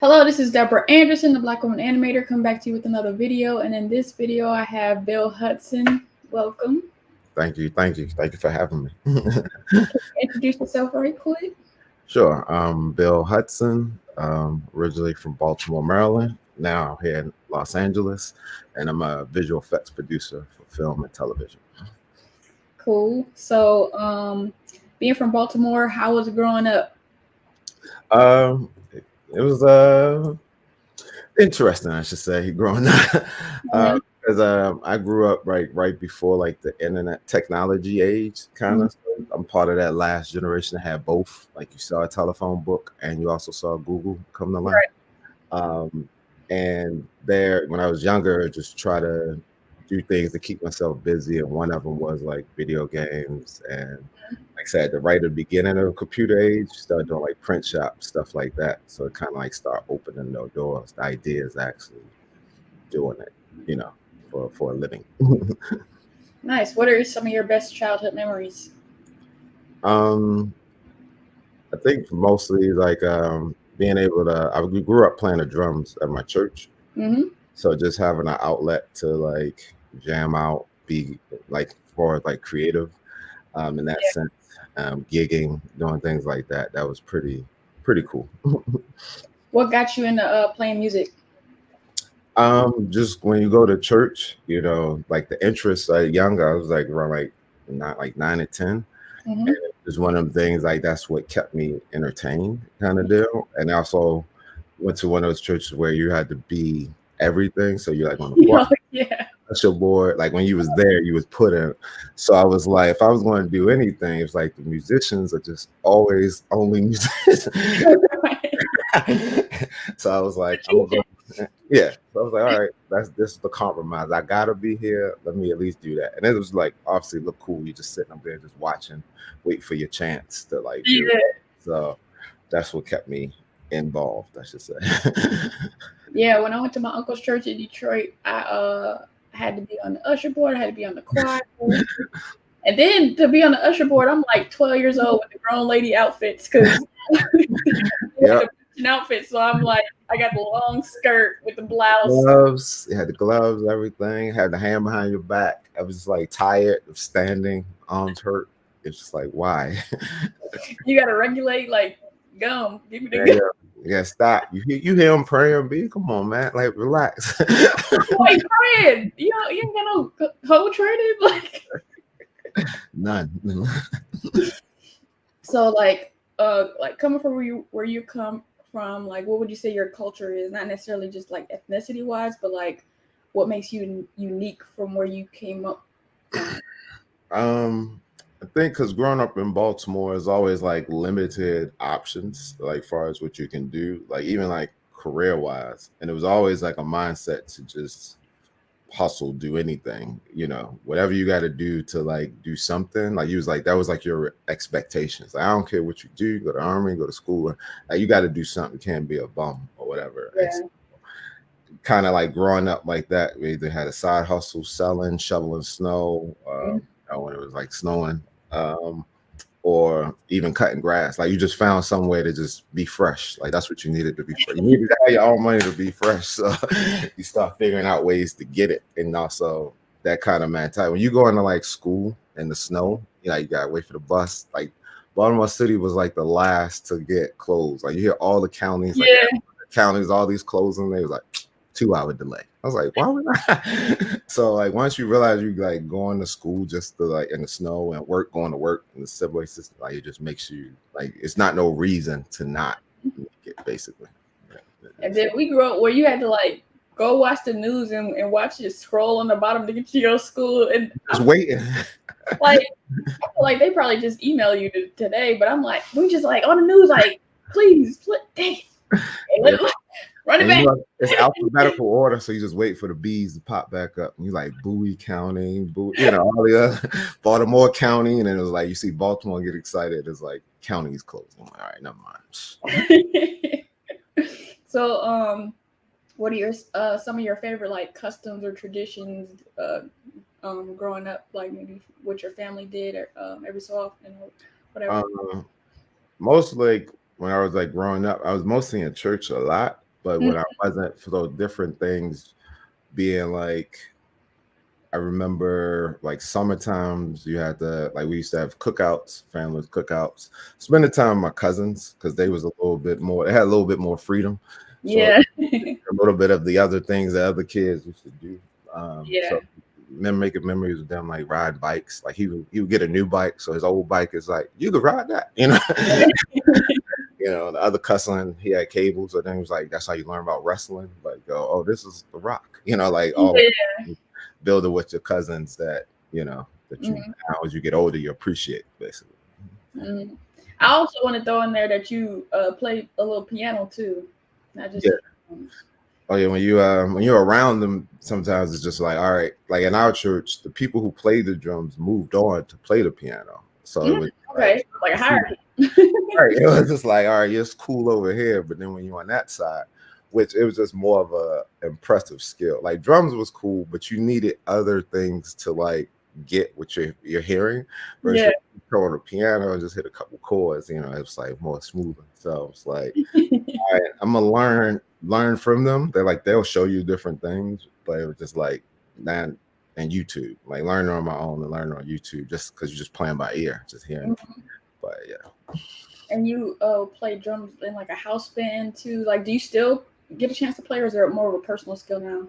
Hello, this is Deborah Anderson, the Black Woman Animator, come back to you with another video. And in this video, I have Bill Hudson. Welcome. Thank you for having me. Introduce yourself right quick. Sure. Bill Hudson, originally from Baltimore, Maryland, now here in Los Angeles, and I'm a visual effects producer for film and television. Cool. So, being from Baltimore, how was it growing up? It was interesting, I should say, growing up. Because I grew up right before like the internet technology age, kind of. So I'm part of that last generation that had both. Like you saw a telephone book, and you also saw Google come to life. Right. And there, when I was younger, just try to do things to keep myself busy. And one of them was like video games. And like I said, right at the beginning of the computer age, started doing like print shop stuff like that. So it kind of like start opening those doors. The idea is actually doing it, for a living. Nice. What are some of your best childhood memories? I think mostly like being able to. I grew up playing the drums at my church, so just having an outlet to like jam out, be like for like creative, in that sense, gigging, doing things like that. That was pretty cool. What got you into playing music? Just when you go to church, like the interest. Younger, I was like around like 9 or 10. And it was one of the things like that's what kept me entertained, kind of deal. And I also went to one of those churches where you had to be everything. So you're like on the choir, usher board. Like when you was there, you was put in. So I was like, if I was going to do anything, it's like the musicians are just always only musicians. So I was like, yeah. So I was like, all right, this is the compromise. I gotta be here. Let me at least do that. And it was like obviously look cool. You just sitting up there just watching, wait for your chance to like do it. So that's what kept me involved, I should say. Yeah, when I went to my uncle's church in Detroit, I had to be on the usher board, I had to be on the choir. And then to be on the usher board, I'm like 12 years old with the grown lady outfits because outfits. So I'm like, I got the long skirt with the blouse. Gloves. You had the gloves, everything. Had the hand behind your back. I was just like tired of standing, arms hurt. It's just like, why? You gotta regulate, like, gum. Give me the gum. Yeah, stop. You hear him praying, B? Come on, man. Like, relax. Like praying. You ain't got no hoe training, like none. So like coming from where you come from, like what would you say your culture is? Not necessarily just like ethnicity wise, but like what makes you unique from where you came up from? I think because growing up in Baltimore is always like limited options, like far as what you can do, like even like career wise. And it was always like a mindset to just hustle, do anything, whatever you got to do to like do something. Like you was like, that was like your expectations. Like, I don't care what you do, go to army, go to school, like you got to do something. You can't be a bum or whatever. Yeah. Kind of like growing up like that, we either had a side hustle selling, shoveling snow, when it was like snowing, or even cutting grass. Like you just found some way to just be fresh. Like that's what you needed to be fresh. You needed to have your own money to be fresh. So you start figuring out ways to get it. And also that kind of mentality. When you go into like school in the snow, you gotta wait for the bus. Like Baltimore City was like the last to get closed. Like you hear all the counties, like counties, all these closing. They was like 2-hour delay. I was like, why would I? So like once you realize you like going to school just to like in the snow and going to work in the subway system, like it just makes you like it's not no reason to not make it, basically. And then we grew up where you had to like go watch the news and watch it scroll on the bottom to get to your school and just waiting. Like I feel like they probably just email you today, but I'm like, we just like on the news, like please, dang it. Run it back. It's alphabetical order, so you just wait for the B's to pop back up. And you like Bowie County, all the other Baltimore County, and then it was like you see Baltimore get excited. It's like county's closed. I'm like, all right, never mind. So, what are some of your favorite like customs or traditions growing up? Like maybe what your family did or every so often, or whatever. Most like when I was like growing up, I was mostly in church a lot. But Mm, when I wasn't for those different things, being like, I remember like summertimes you had to like we used to have cookouts, families cookouts. Spend the time with my cousins because they was a little bit more. They had a little bit more freedom, so yeah. a little bit of the other things that other kids used to do. Yeah. So making memories with them, like riding bikes. Like he would get a new bike, so his old bike is like you could ride that, you know. The other cussing, he had cables, and then he was like, "That's how you learn about wrestling." Like, oh, this is the Rock, like all Yeah. building with your cousins that you Mhm. now as you get older you appreciate basically. Mhm. I also want to throw in there that you play a little piano too, not just Yeah. the drums. Oh yeah, when you're around them, sometimes it's just like, all right, like in our church, the people who played the drums moved on to play the piano. So it Mm, was okay, like a you see, hierarchy. right, it was just like, all right, it's cool over here, but then when you're on that side, which it was just more of a impressive skill. Like drums was cool, but you needed other things to like get what you're hearing Yeah. versus throw on the piano and just hit a couple chords. It's like more smoother. So it's like, all right, I'm gonna learn from them. They'll show you different things, but it was just like that and YouTube, like learning on my own and learning on YouTube, just because you're just playing by ear, just hearing. But yeah. And you play drums in like a house band too. Like, do you still get a chance to play, or is it more of a personal skill now?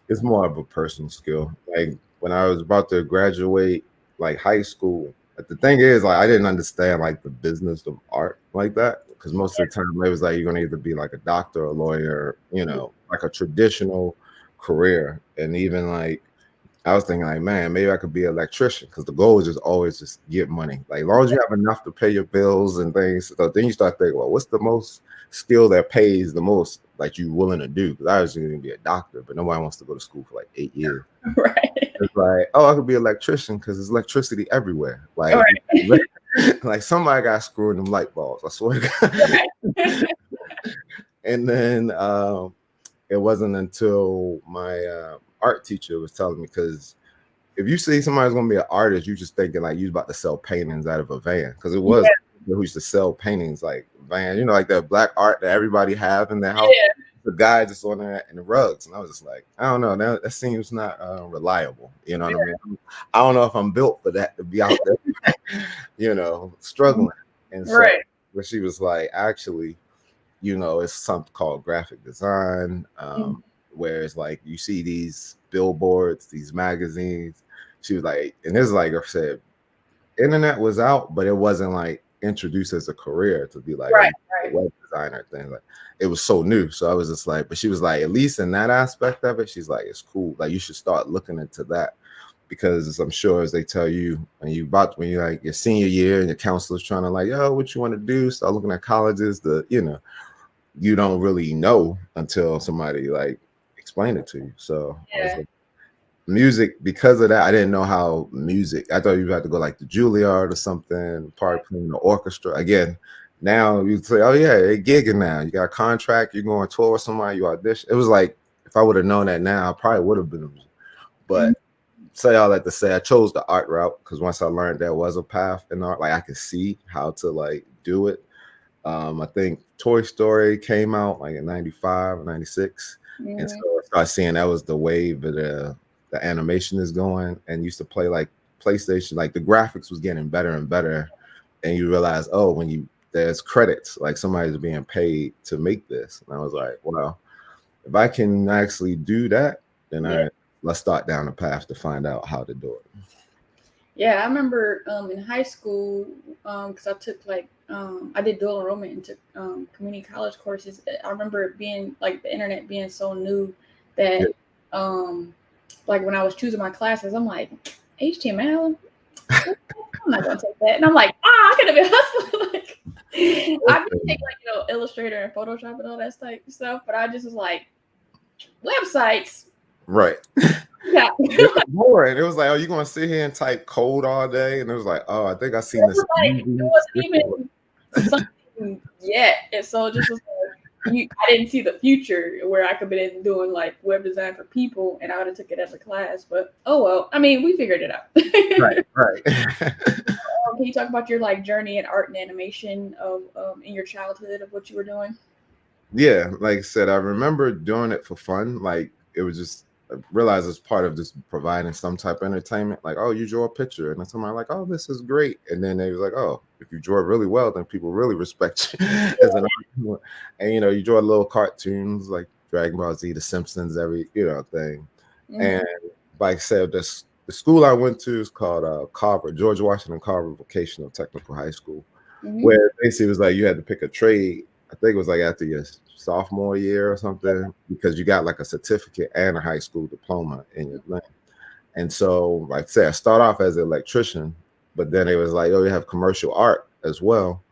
It's more of a personal skill. Like when I was about to graduate, like high school, but the thing is, like I didn't understand like the business of art like that because most of the time it was like you're gonna either be like a doctor, a lawyer, like a traditional career, and even like I was thinking like, man, maybe I could be an electrician because the goal is just always just get money. Like as long as you have enough to pay your bills and things, so then you start thinking, well, what's the most skill that pays the most like you willing to do? Because I was going to be a doctor, but nobody wants to go to school for like 8 years. Right. It's like, oh, I could be an electrician because there's electricity everywhere. All Like, right. like somebody got screwed in them light bulbs. I swear to God. Right. And then it wasn't until my art teacher was telling me because if you see somebody's gonna be an artist, you just thinking like you was about to sell paintings out of a van because it was Yeah. who used to sell paintings like van, like that black art that everybody have in their house. Yeah. The guy just on there in the rugs, and I was just like, I don't know, that seems not reliable. You know what I mean? I don't know if I'm built for that to be out there, struggling. And so, Right. but she was like, actually, it's something called graphic design, where it's like you see these billboards, these magazines. She was like, and this is like I said, internet was out, but it wasn't like introduced as a career to be like, oh, Right. you're a web designer thing. Like it was so new. So I was just like, but she was like, at least in that aspect of it, she's like, it's cool. Like you should start looking into that. Because I'm sure as they tell you when you're like your senior year and your counselor's trying to like, yo, what you want to do? Start looking at colleges, you don't really know until somebody like explained it to you. So I was Yeah. like, music, because of that, I didn't know how music. I thought you had to go like the Juilliard or something, part playing the orchestra. Again, now you say, oh yeah, they're gigging now. You got a contract, you're going to tour with somebody, you audition. It was like if I would have known that now, I probably would have been. But say all that to say, I chose the art route because once I learned there was a path in art, like I could see how to like do it. I think Toy Story came out like in 95 or 96. And so I started seeing that was the wave that the animation is going, and used to play like PlayStation, like the graphics was getting better and better. And you realize, oh, there's credits, like somebody's being paid to make this. And I was like, well, if I can actually do that, then let's start down the path to find out how to do it. Yeah, I remember in high school because I took I did dual enrollment and took community college courses. I remember it being like the internet being so new that like when I was choosing my classes, I'm like HTML. I'm not gonna take that, and I'm like, I could have been hustling. Like, I did take like Illustrator and Photoshop and all that type of stuff, but I just was like websites. Right. Yeah. It was boring. It was like, oh, you're gonna sit here and type code all day, and it was like, oh, I think I seen this. It wasn't even something yet, and so it just was like I didn't see the future where I could be doing like web design for people, and I would have took it as a class. But oh well, I mean, we figured it out. Right. Can you talk about your like journey in art and animation of in your childhood of what you were doing? Yeah, like I said, I remember doing it for fun. Like it was just I realized it's part of just providing some type of entertainment. Like, oh, you draw a picture, and then somebody like, oh, this is great, and then they was like, oh, if you draw it really well, then people really respect you as an artist. And you draw little cartoons like Dragon Ball Z, The Simpsons, every thing. And like I said, the school I went to is called Carver, George Washington Carver Vocational Technical High School, where basically it was like you had to pick a trade. I think it was like after your sophomore year or something, because you got like a certificate and a high school diploma in your thing. And so, like I said, I start off as an electrician, but then it was like, oh, you have commercial art as well.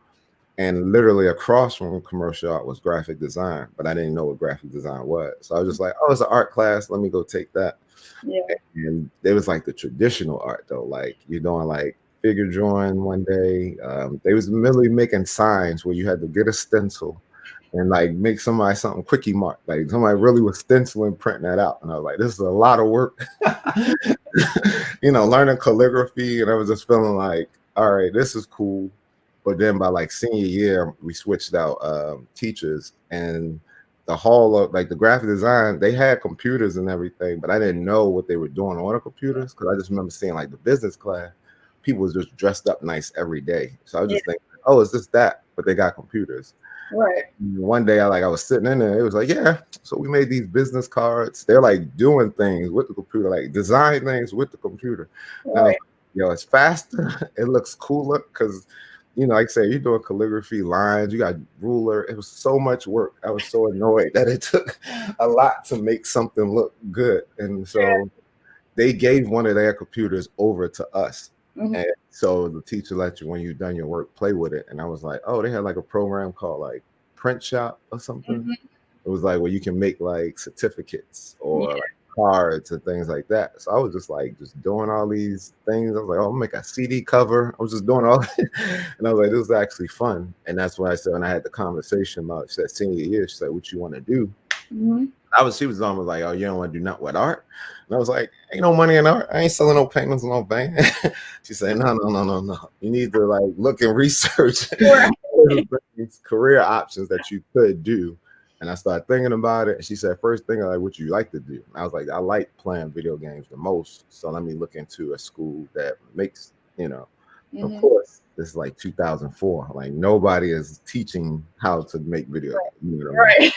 And literally across from commercial art was graphic design, but I didn't know what graphic design was. So I was just like, oh, it's an art class. Let me go take that. Yeah. And it was like the traditional art though, like you're doing like figure drawing one day. They was literally making signs where you had to get a stencil and like make somebody something quickie mark. Like somebody really was stenciling, printing that out. And I was like, this is a lot of work. Learning calligraphy. And I was just feeling like, all right, this is cool. But then by like senior year, we switched out teachers, and the hall of like the graphic design, they had computers and everything, but I didn't know what they were doing on the computers because I just remember seeing like the business class, people was just dressed up nice every day. So I was just thinking, oh, it's just that, but they got computers. Right. And one day I was sitting in there, it was like, yeah, so we made these business cards. They're like doing things with the computer, like design things with the computer. Right. It's faster, it looks cooler because like I say, you're doing calligraphy lines, you got ruler. It was so much work. I was so annoyed that it took a lot to make something look good. And so they gave one of their computers over to us. And so the teacher let you, when you've done your work, play with it. And I was like, oh, they had like a program called like Print Shop or something. It was like where you can make like certificates or like cards and things like that. So I was just like doing all these things. I was like, oh, I'll make a CD cover. I was just doing all that. And I was like, this is actually fun. And that's when I said, when I had the conversation about, she said, senior year, she said, what you want to do? She was almost like, oh, you don't want to do nothing with art? And I was like, ain't no money in art. I ain't selling no paintings in no bank. She said, no. You need to like look and research career options that you could do. And I started thinking about it. And she said, first thing, like, what you like to do? And I was like, I like playing video games the most. So let me look into a school that makes, of course, this is like 2004. Like nobody is teaching how to make video games.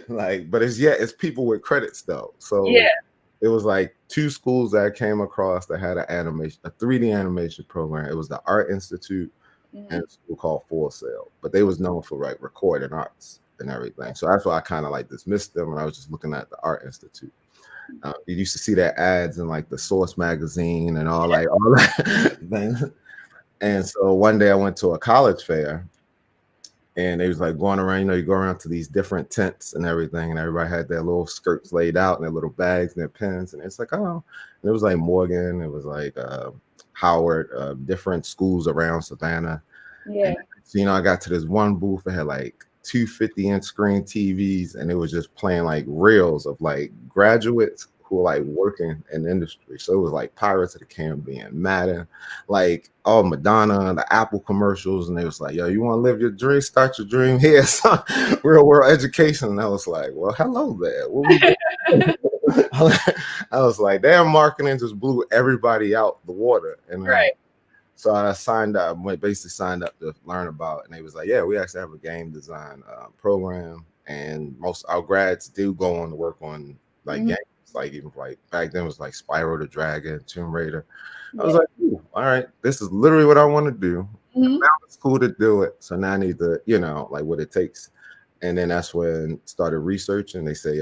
Like, but it's people with credits though. So it was like two schools that I came across that had a 3D animation program. It was the Art Institute and a school called Full Sail. But they was known for like recording arts and everything. So that's why I kind of like dismissed them. And I was just looking at the Art Institute. You used to see their ads in like the Source magazine and all that things. And so one day I went to a college fair and they was like going around, you go around to these different tents and everything. And everybody had their little skirts laid out and their little bags and their pens. And it's like, oh, and it was like Morgan. It was like Howard, different schools around Savannah. Yeah. And, so, I got to this one booth that had like 250-inch screen TVs, and it was just playing like reels of like graduates who were like working in the industry. So it was like Pirates of the Caribbean, Madden, like all Madonna, the Apple commercials, and they was like, yo, you want to live your dream? Start your dream here. So, real world education. And I was like, well, hello there. What we doing? I was like, damn, marketing just blew everybody out the water. And so I basically signed up to learn about it. And they was like, yeah, we actually have a game design program. And most our grads do go on to work on like games. Like even like back then it was like Spyro the Dragon, Tomb Raider. I was like, ooh, all right, this is literally what I want to do. Now it's cool to do it. So now I need to, like what it takes. And then that's when I started researching. They say,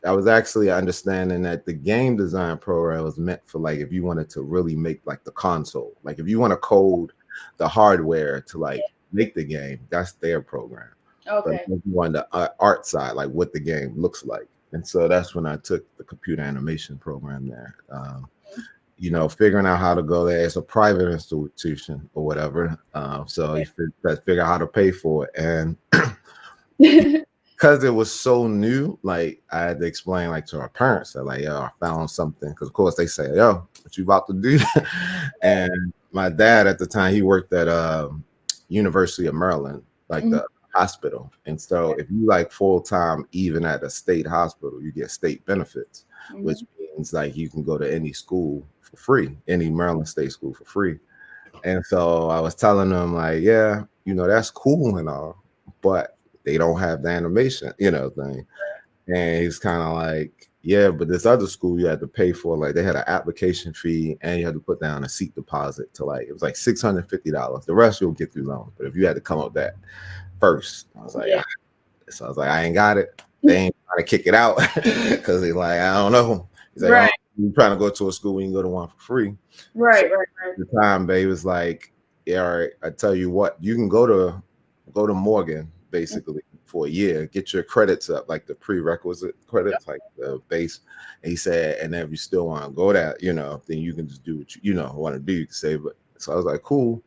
I was actually understanding that the game design program was meant for like if you wanted to really make like the console, like if you want to code the hardware to like make the game, that's their program. Okay. But if you want the art side, like what the game looks like. And so that's when I took the computer animation program there. Figuring out how to go there. It's a private institution or whatever. So you figure out how to pay for it. And because it was so new, like I had to explain like to our parents that like, yo, I found something. Because of course they say, yo, what you about to do? And my dad at the time, he worked at University of Maryland, like the hospital. And so if you like full time, even at a state hospital, you get state benefits, which means like you can go to any school for free, any Maryland state school for free. And so I was telling them like, yeah, that's cool and all, but they don't have the animation, thing. And he's kind of like, yeah, but this other school you had to pay for, like they had an application fee and you had to put down a seat deposit to like, it was like $650. The rest you'll get through loans. But if you had to come up that first, I was like, so I was like, I ain't got it. They ain't trying to kick it out because he's like, I don't know. He's like, you're trying to go to a school when you can go to one for free. Right. At the time, babe was like, yeah, all right, I tell you what, you can go to Morgan basically for a year, get your credits up, like the prerequisite credits, like the base. And he said, and if you still want to go that, then you can just do what you want to do. You can save it. So I was like, cool,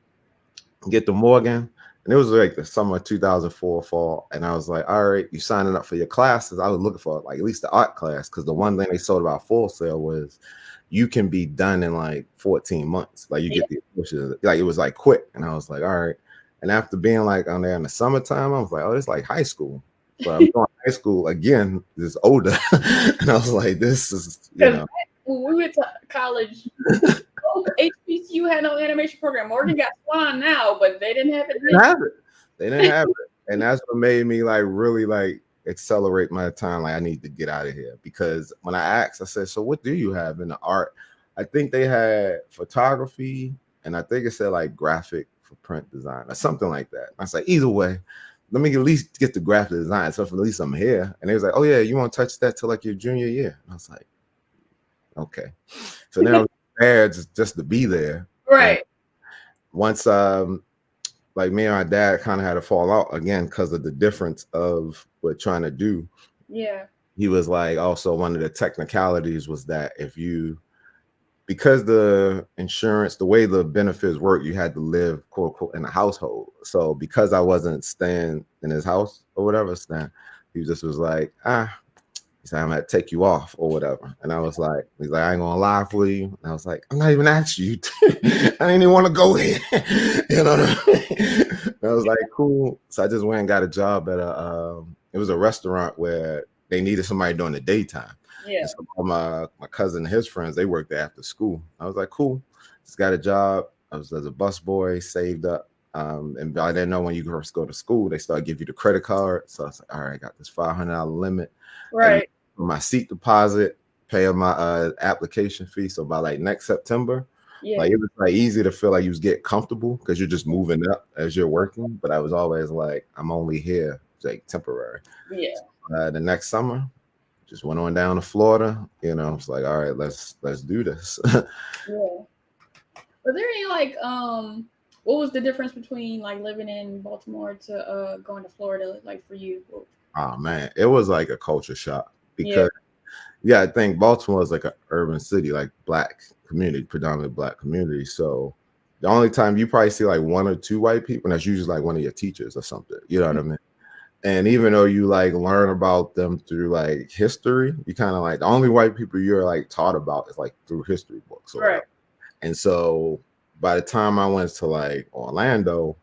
get to Morgan. And it was like the summer 2004 fall. And I was like, all right, you signing up for your classes. I was looking for like at least the art class, because the one thing they sold about Full Sail was you can be done in like 14 months. Like you get the like it was like quick. And I was like, all right. And after being like on there in the summertime, I was like, oh, it's like high school. But I'm going to high school again, this older. And I was like, this is, when we went to college, HBCU had no animation program. Morgan got Swan now, but they didn't have it. They didn't have it. And that's what made me like really like accelerate my time. Like I need to get out of here, because when I asked, I said, so what do you have in the art? I think they had photography, and I think it said like graphic for print design or something like that. I said, either way, let me at least get the graphic design. So for at least I'm here. And they was like, oh yeah, you won't touch that till like your junior year. And I was like, okay. So now I'm there just to be there. Right. And once like me and my dad kind of had to fall out again because of the difference of what trying to do. Yeah. He was like, also one of the technicalities was that because the insurance, the way the benefits work, you had to live quote unquote in a household. So because I wasn't staying in his house or whatever, he just was like, he said, I'm gonna take you off or whatever. And I was like, he's like, I ain't gonna lie for you. And I was like, I'm not even asking you. I didn't even want to go here. You know what I mean? I was like, cool. So I just went and got a job at it was a restaurant where they needed somebody during the daytime. Yeah. So my cousin and his friends, they worked there after school. I was like, cool. Just got a job. I was as a busboy, saved up. And I didn't know when you first go to school, they start giving you the credit card. So I was like, all right, I got this $500 limit. Right. And my seat deposit, pay my application fee. So by like next September, like it was like easy to feel like you was getting comfortable because you're just moving up as you're working. But I was always like, I'm only here like temporary. Yeah. So, the next summer, just went on down to Florida. It's like, all right, let's do this. Yeah. Was there any like what was the difference between like living in Baltimore to going to Florida, like for you? Oh man, it was like a culture shock because I think Baltimore is like an urban city, like Black community, predominantly Black community. So the only time you probably see like one or two white people, and that's usually like one of your teachers or something. You know what I mean? And even though you like learn about them through like history, you kind of like the only white people you're like taught about is like through history books. Right. And so by the time I went to like Orlando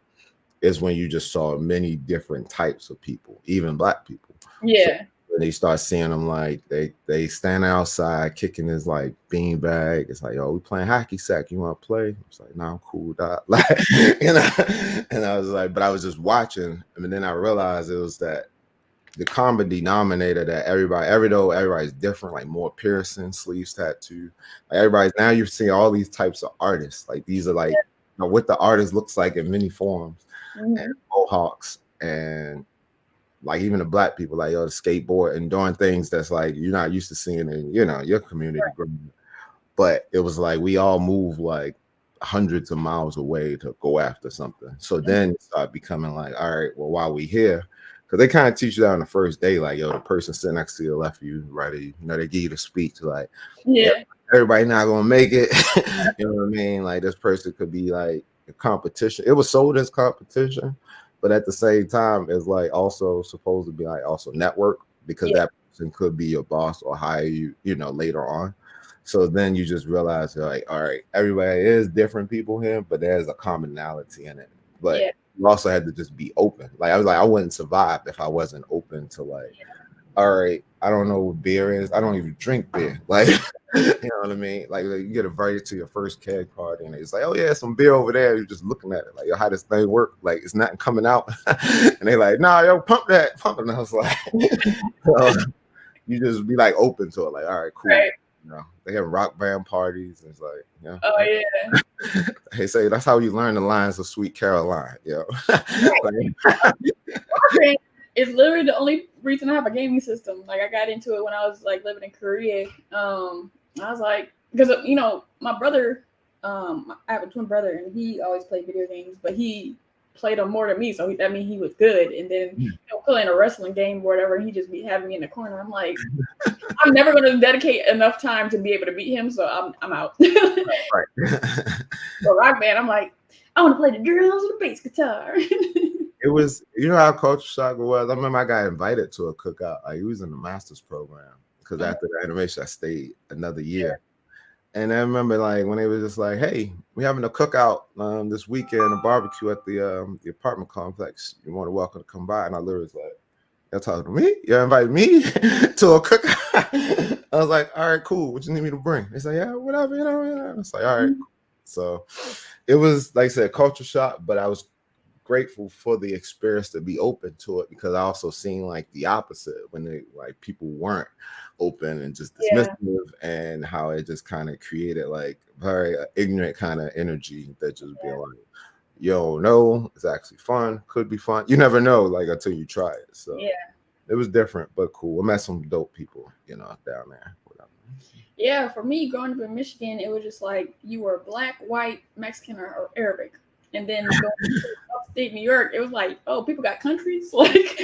is when you just saw many different types of people, even Black people. Yeah. So when they start seeing them, like they stand outside kicking his like bean bag. It's like, yo, we playing hacky sack. You want to play? It's like, no, I'm cool, dog. Like, And I was like, but I was just watching, and then I realized it was that the common denominator that everybody's different, like more piercing, sleeves tattoo. Like everybody's now you're seeing all these types of artists. Like these are like what the artist looks like in many forms, and mohawks, and like even the Black people, like the skateboard and doing things that's like you're not used to seeing in your community. Right. But it was like we all move like hundreds of miles away to go after something. So then it started becoming like, all right, well, while we here, because they kind of teach you that on the first day, like, yo, the person sitting next to your left, you right, they give you the speech, like, everybody not gonna make it. You know what I mean? Like this person could be like a competition. It was sold as competition, but at the same time, it's like also supposed to be like also network, because that person could be your boss or hire you, later on. So then you just realize you're like, all right, everybody is different people here, but there's a commonality in it. But you also had to just be open. Like I was like, I wouldn't survive if I wasn't open to like, all right, I don't know what beer is. I don't even drink beer. Like, you know what I mean? Like you get invited to your first keg party and it's like, oh yeah, some beer over there. You're just looking at it like, yo, how this thing work? Like it's nothing coming out. And they like, nah, yo, pump that, pump it. And I was like, you just be like open to it. Like, all right, cool. Right. You know, they have rock band parties. And it's like, yeah. Oh yeah. They say that's how you learn the lines of Sweet Caroline. Yo. It's literally the only reason I have a gaming system. Like I got into it when I was like living in Korea. I was like, because you know, my brother, I have a twin brother, and he always played video games, but he played them more than me, so that means he was good. And then playing a wrestling game or whatever, he just be having me in the corner. I'm like, I'm never going to dedicate enough time to be able to beat him, so I'm out. Right. So Rock Band, I'm like, I want to play the drums and the bass guitar. It was, you know how Culture Shock was? I remember I got invited to a cookout. Like, he was in the master's program because after the animation, I stayed another year. And I remember like when they was just like, hey, we're having a cookout this weekend, a barbecue at the apartment complex. You want to welcome to come by? And I literally was like, y'all talking to me? You invite me to a cookout? I was like, all right, cool. What you need me to bring? They say, yeah, whatever, you know. It's like, all right. So it was, like I said, culture shock, but I was grateful for the experience to be open to it because I also seen like the opposite when they like people weren't open and just dismissive and how it just kind of created like very ignorant kind of energy that just be like, yo, no, it's actually fun, could be fun. You never know like until you try it. So it was different but cool. I met some dope people, you know, down there. Yeah, for me growing up in Michigan, it was just like you were black, white, Mexican, or Arabic. And then going to upstate New York, it was like, oh, people got countries. Like,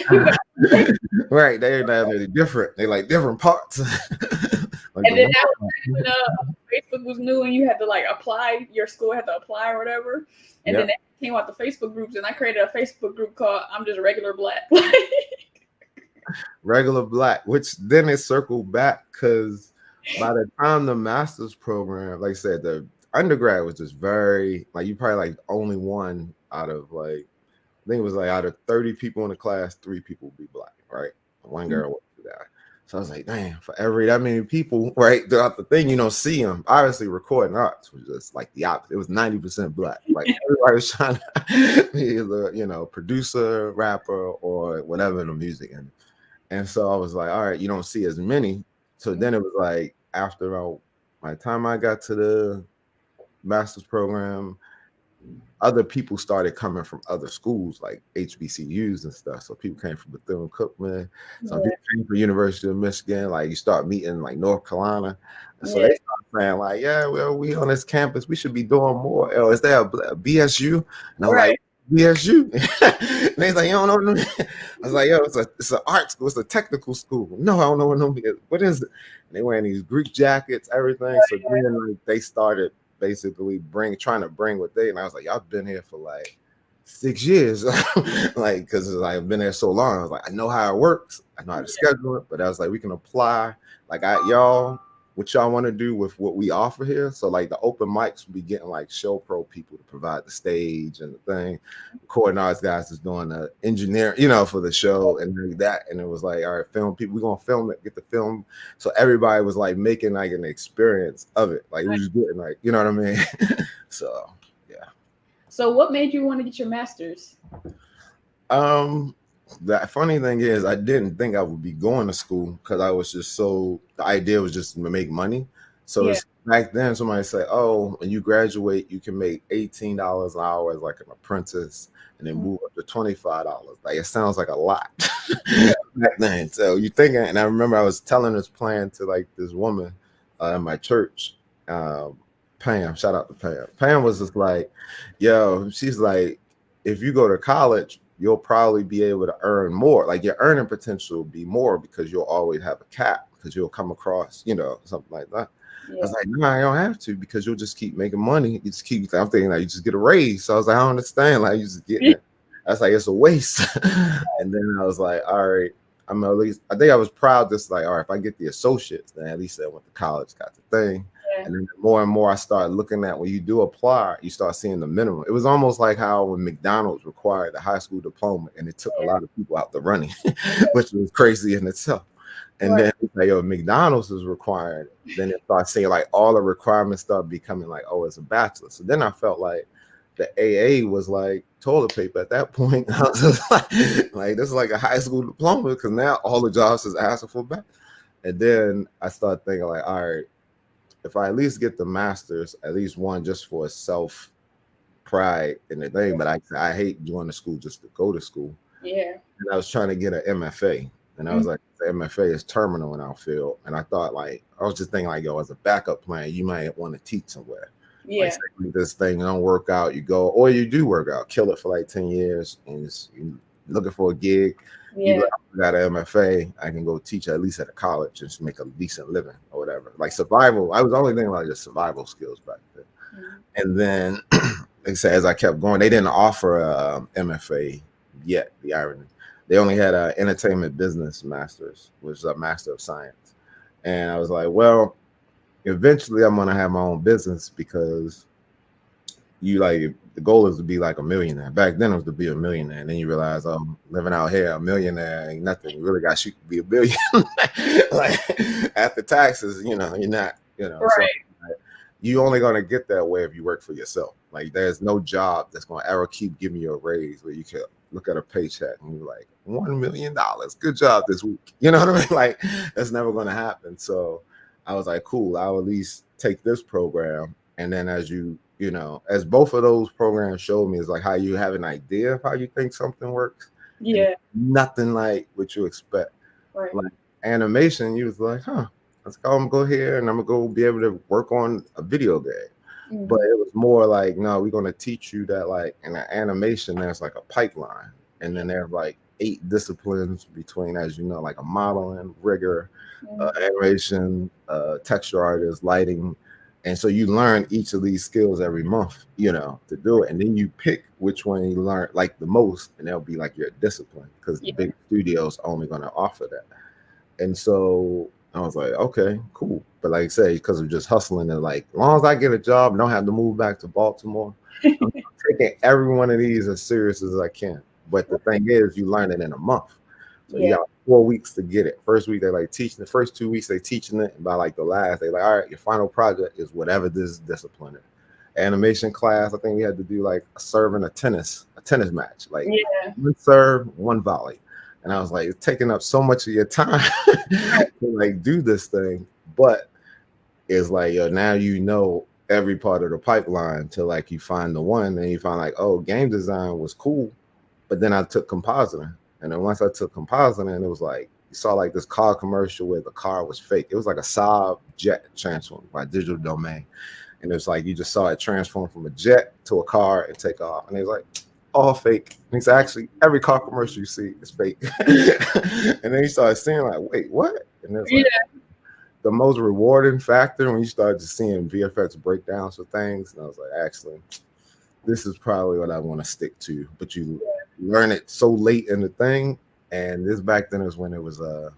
right, they're not really different. They like different parts. Like and then that was when Facebook was new, and you had to like apply. Your school had to apply or whatever. And then they came out the Facebook groups, and I created a Facebook group called "I'm Just Regular Black." Regular Black, which then it circled back because by the time the master's program, like I said, the undergrad was just very like you probably like only one out of like I think it was like out of 30 people in the class, 3 people would be black, right? One girl was that. So I was like, damn, for every that many people, right? Throughout the thing, you don't see them. Obviously, recording arts was just like the opposite. It was 90% black. Like everybody was trying to be either, you know, producer, rapper, or whatever in the music. And so I was like, all right, you don't see as many. So then it was like after by the time I got to the master's program, other people started coming from other schools like HBCUs and stuff. So people came from Bethune-Cookman, some people came from University of Michigan. Like you start meeting like North Carolina, and so they started saying like, yeah, well, we on this campus, we should be doing more. Oh, is there a BSU? And I'm like, BSU? And they like, you don't know them? I was like, yo, it's an art school, it's a technical school. No, I don't know what is it? And they wearing these Greek jackets, everything. So then like, they started basically trying to bring what they, and I was like, y'all been here for like 6 years. Like, because I've been there so long. I was like, I know how it works, I know how to schedule it, but I was like, we can apply like what y'all want to do with what we offer here. So like the open mics will be getting like show pro people to provide the stage and the thing. Recording arts guys is doing the engineering, you know, for the show and that. And it was like, all right, film people, we're gonna film it, get the film. So everybody was like making like an experience of it. Like we was getting like, you know what I mean? So yeah. So what made you want to get your master's? The funny thing is I didn't think I would be going to school because I was just the idea was just to make money. So it's back then somebody said, oh, when you graduate, you can make $18 an hour as like an apprentice and then move up to $25. Like it sounds like a lot back then. So you thinking, and I remember I was telling this plan to like this woman in my church, Pam, shout out to Pam. Pam was just like, yo, she's like, if you go to college, you'll probably be able to earn more. Like your earning potential will be more because you'll always have a cap because you'll come across, you know, something like that. I was like, no, I don't have to because you'll just keep making money. You just keep, I'm thinking like you just get a raise. So I was like, I don't understand. Like you just get it. I was like, it's a waste. And then I was like, all right, I think I was proud just like, all right, if I get the associates, then at least I went to college, got the thing. And then more and more I started looking at when you do apply, you start seeing the minimum. It was almost like how when McDonald's required the high school diploma and it took a lot of people out the running, which was crazy in itself. And then like, yo, McDonald's is required. Then it started saying like all the requirements start becoming like, oh, it's a bachelor. So then I felt like the AA was like toilet paper at that point. I was just like this is like a high school diploma because now all the jobs is asking for back. And then I started thinking like, all right, if I at least get the master's, at least one just for self pride in the thing. But I hate going to school just to go to school. Yeah. And I was trying to get an MFA. And I was like, the MFA is terminal in our field. And I thought like, I was just thinking like, yo, as a backup plan, you might want to teach somewhere. Yeah. Like, this thing don't work out, you go, or you do work out, kill it for like 10 years and you're looking for a gig. Yeah. Like, I got an MFA, I can go teach at least at a college and just make a decent living or whatever. Like survival, I was only thinking about just survival skills back then. And then they said as I kept going, they didn't offer a MFA yet, the irony. They only had an entertainment business master's, which is a master of science. And I was like, well, eventually I'm gonna have my own business because you like the goal is to be like a millionaire. Back then it was to be a millionaire, and then you realize living out here, a millionaire ain't nothing. You really got to be a billion. Like after taxes, you're not, right. So, you only gonna get that way if you work for yourself. Like there's no job that's gonna ever keep giving you a raise where you can look at a paycheck and you're like $1 million. Good job this week. You know what I mean? Like that's never gonna happen. So I was like, cool, I'll at least take this program. And then as as both of those programs showed me, is like how you have an idea of how you think something works. Yeah. Nothing like what you expect. Right. Like animation, you was like, let's go here and I'm gonna go be able to work on a video game. But it was more like, no, we're gonna teach you that like in an animation, there's like a pipeline. And then there's like 8 disciplines between, as you know, like a modeling, rigor, animation, texture artist, lighting. And so you learn each of these skills every month, to do it. And then you pick which one you learn like the most, and that'll be like your discipline because the big studios are only going to offer that. And so I was like, okay, cool. But like I say, because of just hustling and like, as long as I get a job and don't have to move back to Baltimore, I'm taking every one of these as serious as I can. But the thing is, you learn it in a month. So you got 4 weeks to get it. First week, they're like teaching. The first 2 weeks, they teaching it. And by like the last, they're like, all right, your final project is whatever this discipline is. Animation class, I think we had to do like serving a tennis match. Like one serve, one volley. And I was like, it's taking up so much of your time to like do this thing. But it's like, now every part of the pipeline till like you find the one and you find like, oh, game design was cool. But then I took compositing. And then once I took compositing, it was like, you saw like this car commercial where the car was fake. It was like a Saab jet transformed by Digital Domain. And it was like, you just saw it transform from a jet to a car and take off. And it was like, all fake. And it's actually, every car commercial you see is fake. And then you started seeing like, wait, what? And it's like, the most rewarding factor when you started just seeing VFX breakdowns for things. And I was like, actually, this is probably what I want to stick to. But you learn it so late in the thing. And this back then is when it was a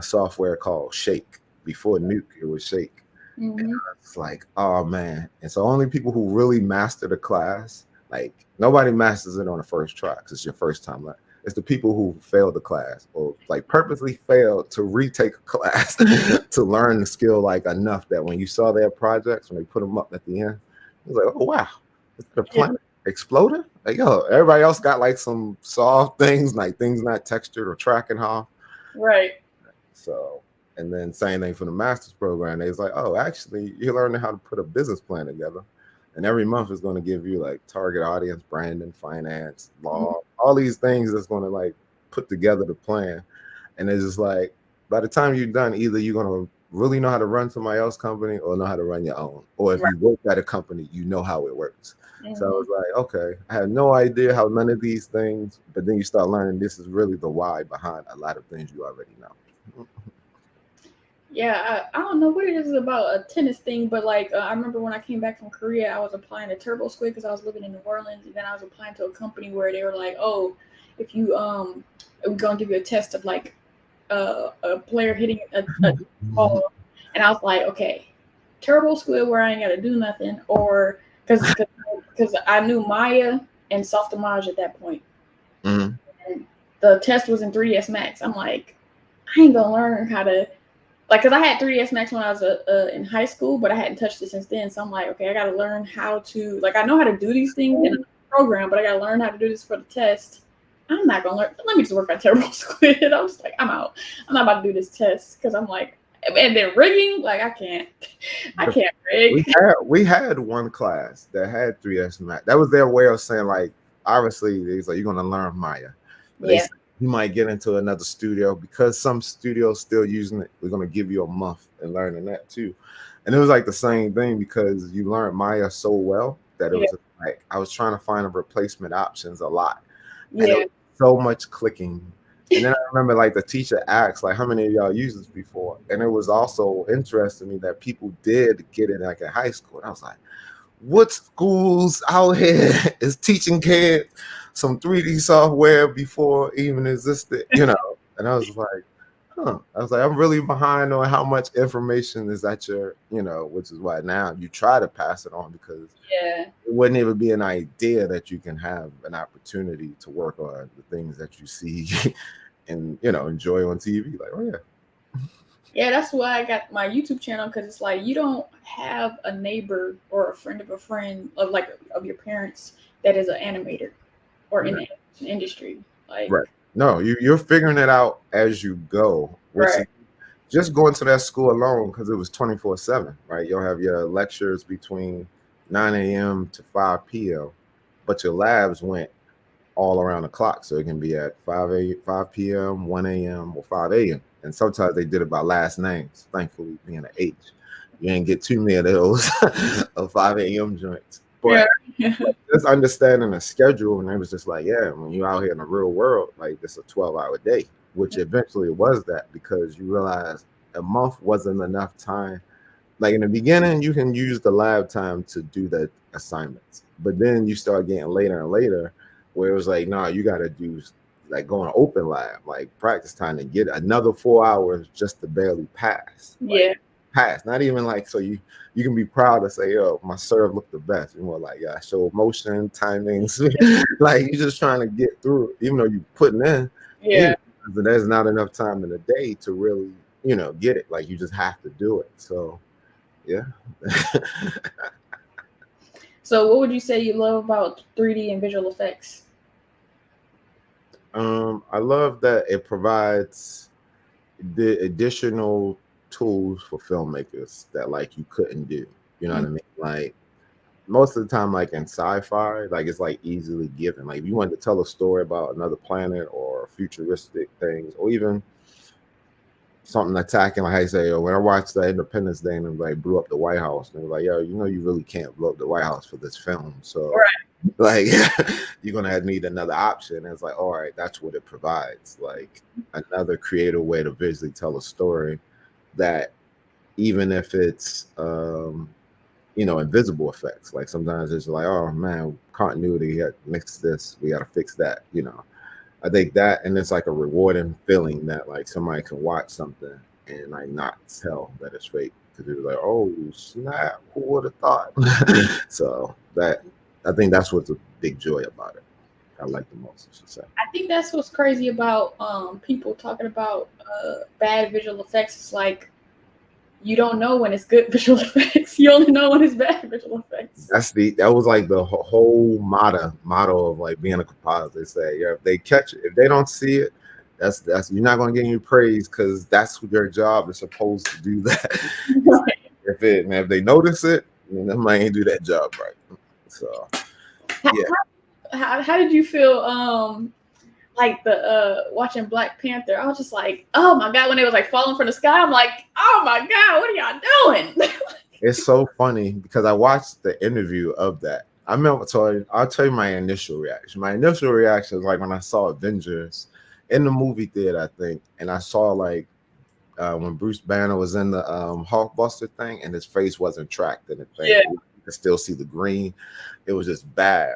software called Shake. Before Nuke, it was Shake. And it's like, oh man. And so only people who really master the class, like nobody masters it on the first try because it's your first time. Like, it's the people who failed the class or like purposely failed to retake a class to learn the skill like enough that when you saw their projects, when they put them up at the end, it was like, oh wow, is the planet exploding? Like, everybody else got like some soft things, like things not textured or tracking off. Right. So, and then same thing for the master's program. They was like, oh, actually, you're learning how to put a business plan together. And every month is going to give you like target audience, branding, finance, law, all these things that's going to like put together the plan. And it's just like, by the time you're done, either you're going to really know how to run somebody else's company or know how to run your own. Or if you work at a company, you know how it works. So I was like, okay, I had no idea how none of these things, but then you start learning this is really the why behind a lot of things you already know. Yeah, I don't know what it is about a tennis thing, but like I remember when I came back from Korea, I was applying to Turbo Squid because I was living in New Orleans, and then I was applying to a company where they were like, oh, if you we're gonna give you a test of like a player hitting a ball, and I was like, okay, Turbo Squid where I ain't got to do nothing, or because I knew Maya and Softimage at that point. Mm-hmm. And the test was in 3ds Max. I'm like, I ain't gonna learn how to, like, because I had 3ds Max when I was in high school, but I hadn't touched it since then. So I'm like, okay, I gotta learn how to, like, I know how to do these things in a program, but I gotta learn how to do this for the test. I'm not gonna learn. Let me just work on Turbo Squid. I'm just like, I'm out. I'm not about to do this test because I'm like, and then rigging, like, I can't rig. We had one class that had 3ds Max. That was their way of saying, like, obviously, it's like, you're gonna learn Maya. But Yeah. you might get into another studio because some studios still using it. We're gonna give you a month and learning that too. And it was like the same thing because you learned Maya so well that it was like I was trying to find a replacement options a lot. And it was so much clicking. And then I remember like the teacher asked, like, how many of y'all used this before? And it was also interesting to me that people did get it like in high school. And I was like, what schools out here is teaching kids some 3D software before it even existed, you know? And I was like, I was like, I'm really behind on how much information is at your, you know, which is why now you try to pass it on because it wouldn't even be an idea that you can have an opportunity to work on the things that you see and, you know, enjoy on TV. Like, oh yeah. Yeah, that's why I got my YouTube channel, because it's like you don't have a neighbor or a friend of a friend of your parents that is an animator or in the industry. Like, right. No, you're figuring it out as you go. Right. Just going to that school alone, because it was 24/7, right? You'll have your lectures between 9 a.m. to 5 p.m., but your labs went all around the clock. So it can be at 5 p.m., 1 a.m., or 5 a.m. And sometimes they did it by last names, thankfully being an H. You didn't get too many of those of 5 a.m. joints. But just understanding the schedule, and it was just like, yeah, when you're out here in the real world, like it's a 12-hour day, which eventually was that because you realize a month wasn't enough time. Like in the beginning, you can use the lab time to do the assignments, but then you start getting later and later where it was like, no, you got to do like go on open lab, like practice time to get another 4 hours just to barely pass. Pass, not even like so you can be proud to say, yo, my serve looked the best. You're more like, yeah, I show motion, timings, like you're just trying to get through, even though you're putting in. But there's not enough time in the day to really, you know, get it. Like you just have to do it. So, yeah. So, what would you say you love about 3D and visual effects? I love that it provides the additional tools for filmmakers that like you couldn't do. You know what I mean? Like most of the time, like in sci-fi, like it's like easily given. Like if you wanted to tell a story about another planet or futuristic things, or even something attacking, like I say, when I watched the Independence Day and everybody blew up the White House, and they were like, yo, you know, you really can't blow up the White House for this film. So like you're gonna need another option. And it's like, all right, that's what it provides. Like another creative way to visually tell a story that even if it's you know, invisible effects, like sometimes it's like, oh man, continuity, had mixed this, we got to fix that, you know. I think that, and it's like a rewarding feeling that like somebody can watch something and like not tell that it's fake because it's like, oh snap, who would have thought? So that, I think that's what's a big joy about it. I like the most, I should say. I think that's what's crazy about people talking about bad visual effects. It's like you don't know when it's good visual effects. You only know when it's bad visual effects. That was like the whole motto of like being a compositor. They say, yeah, if they catch it, if they don't see it, that's you're not gonna get any praise because that's your job is supposed to do that. If they notice it, then they might ain't do that job right. So how did you feel like the watching Black Panther? I was just like, oh my god, when it was like falling from the sky, I'm like, oh my god, what are y'all doing? It's so funny because I watched the interview of that. I remember, so I'll tell you my initial reaction. My initial reaction was like when I saw Avengers in the movie theater, I think, and I saw like when Bruce Banner was in the Hulkbuster thing and his face wasn't tracked in the thing. You could still see the green. It was just bad.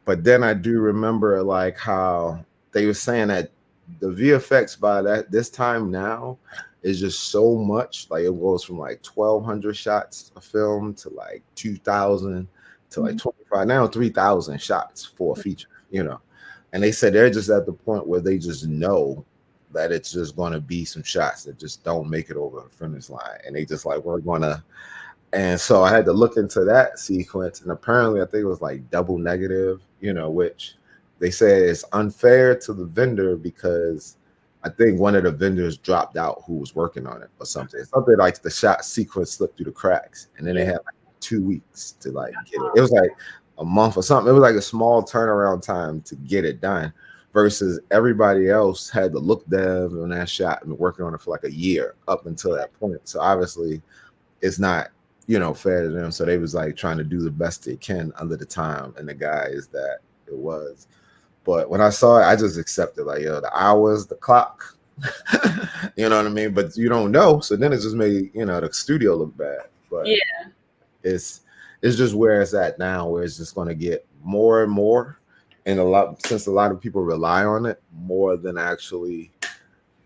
But then I do remember like how they were saying that the VFX by this time now is just so much. Like it goes from like 1,200 shots of film to like 2,000 to like 25, now 3,000 shots for a feature, you know. And they said they're just at the point where they just know that it's just going to be some shots that just don't make it over the finish line, and they just like, we're gonna. And so I had to look into that sequence, and apparently I think it was like double negative, you know, which they say is unfair to the vendor because I think one of the vendors dropped out who was working on it or something. Something like the shot sequence slipped through the cracks, and then they had like 2 weeks to like get it. It was like a month or something. It was like a small turnaround time to get it done, versus everybody else had to look dev on that shot and been working on it for like a year up until that point. So obviously, it's not, you know, fair to them. So they was like trying to do the best they can under the time and the guys that it was. But when I saw it, I just accepted, like, yo, the hours, the clock, you know what I mean? But you don't know. So then it just made, you know, the studio look bad. But Yeah. it's just where it's at now, where it's just going to get more and more. And since a lot of people rely on it more than actually,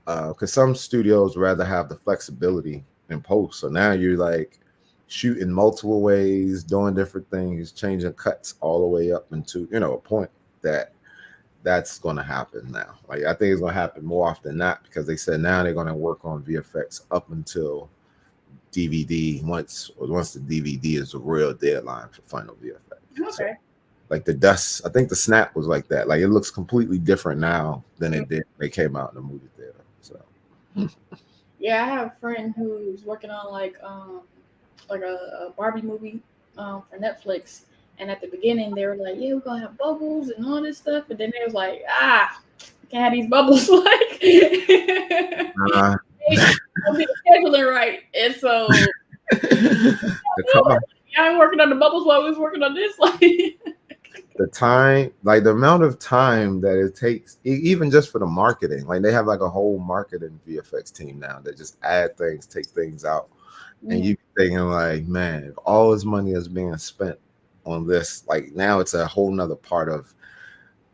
because some studios rather have the flexibility in post. So now you're like shooting multiple ways, doing different things, changing cuts all the way up into, you know, a point that's going to happen now. Like I think it's going to happen more often than not, because they said now they're going to work on VFX up until DVD once the DVD is the real deadline for final VFX. Okay. So, like the dust, I think the snap was like that. Like it looks completely different now than it did when they came out in the movie theater. So yeah, I have a friend who's working on like a Barbie movie for Netflix. And at the beginning they were like, yeah, we're gonna have bubbles and all this stuff. But then they was like, can't have these bubbles like I'll be scheduling right. And so I'm working on the bubbles while we was working on this. Like the time, like the amount of time that it takes, even just for the marketing. Like they have like a whole marketing VFX team now that just add things, take things out. And you thinking like, man, if all this money is being spent on this, like now it's a whole nother part of,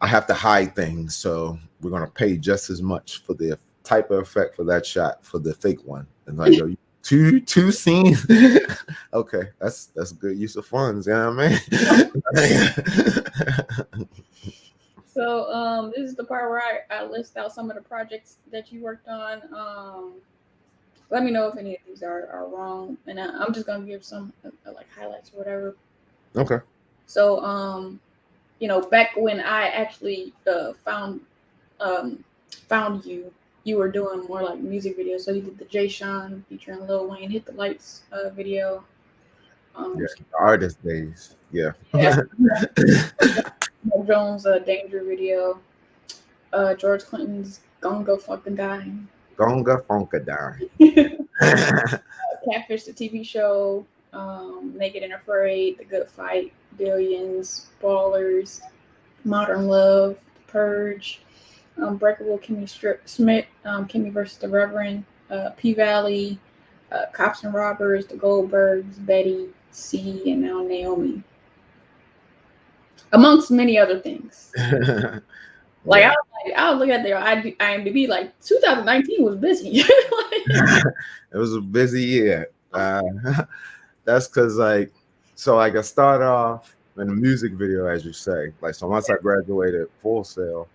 I have to hide things. So we're going to pay just as much for the type of effect for that shot for the fake one. And like, two scenes. Okay, that's good use of funds, you know what I mean? So this is the part where I list out some of the projects that you worked on. Let me know if any of these are wrong, and I'm just gonna give some like highlights or whatever. Okay. So you know, back when I actually found you were doing more like music videos. So you did the Jay Sean featuring Lil Wayne, Hit the Lights video. Yeah, artist days. Yeah. Jones Danger video. George Clinton's Gonga Fucking Dying. Gonga Funka Dying. Catfish the TV show. Naked and Afraid, The Good Fight, Billions, Ballers, Modern Love, The Purge, Unbreakable Kimmy Smith, Kimmy versus the Reverend, P-Valley, Cops and Robbers, The Goldbergs, Betty, C, and now Naomi. Amongst many other things. Like yeah. I was looking at their IMDb, like 2019 was busy. It was a busy year. That's because I started off in a music video, as you say. Like, so once I graduated Full Sail,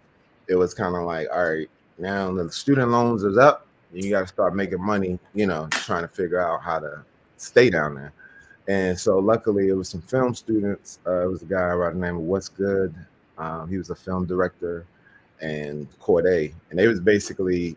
it was kind of like, all right, now the student loans is up. You got to start making money, you know, trying to figure out how to stay down there. And so luckily it was some film students. It was a guy by the name of What's Good. He was a film director, and Corday. And they basically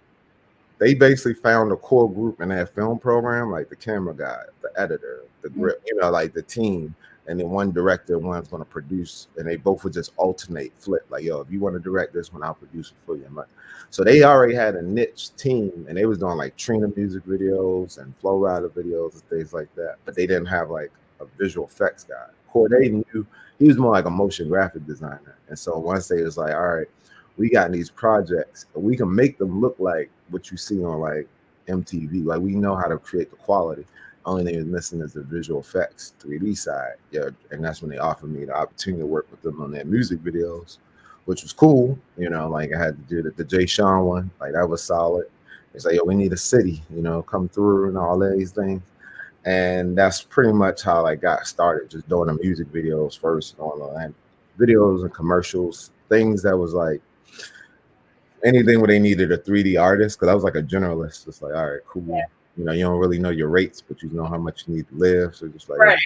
found a core group in that film program, like the camera guy, the editor, the grip, you know, like the team. And then one director, one's going to produce, and they both would just alternate, flip. Like, yo, if you want to direct this one, I'll produce it for you. Like, so they already had a niche team, and they was doing like Trina music videos and Flow Rider videos and things like that. But they didn't have like a visual effects guy. Corday knew, he was more like a motion graphic designer. And so once they was like, all right, we got these projects, and we can make them look like what you see on like MTV. Like, we know how to create the quality. Only thing is missing is the visual effects 3D side. Yeah, and that's when they offered me the opportunity to work with them on their music videos, which was cool. You know, like I had to do the Jay Sean one, like that was solid. It's like, yo, we need a city, you know, come through and all of these things. And that's pretty much how I got started, just doing the music videos first online, videos and commercials, things that was like anything where they needed a 3D artist, because I was like a generalist. It's like, all right, cool. Yeah. You know, you don't really know your rates, but you know how much you need to live. So just like, Right.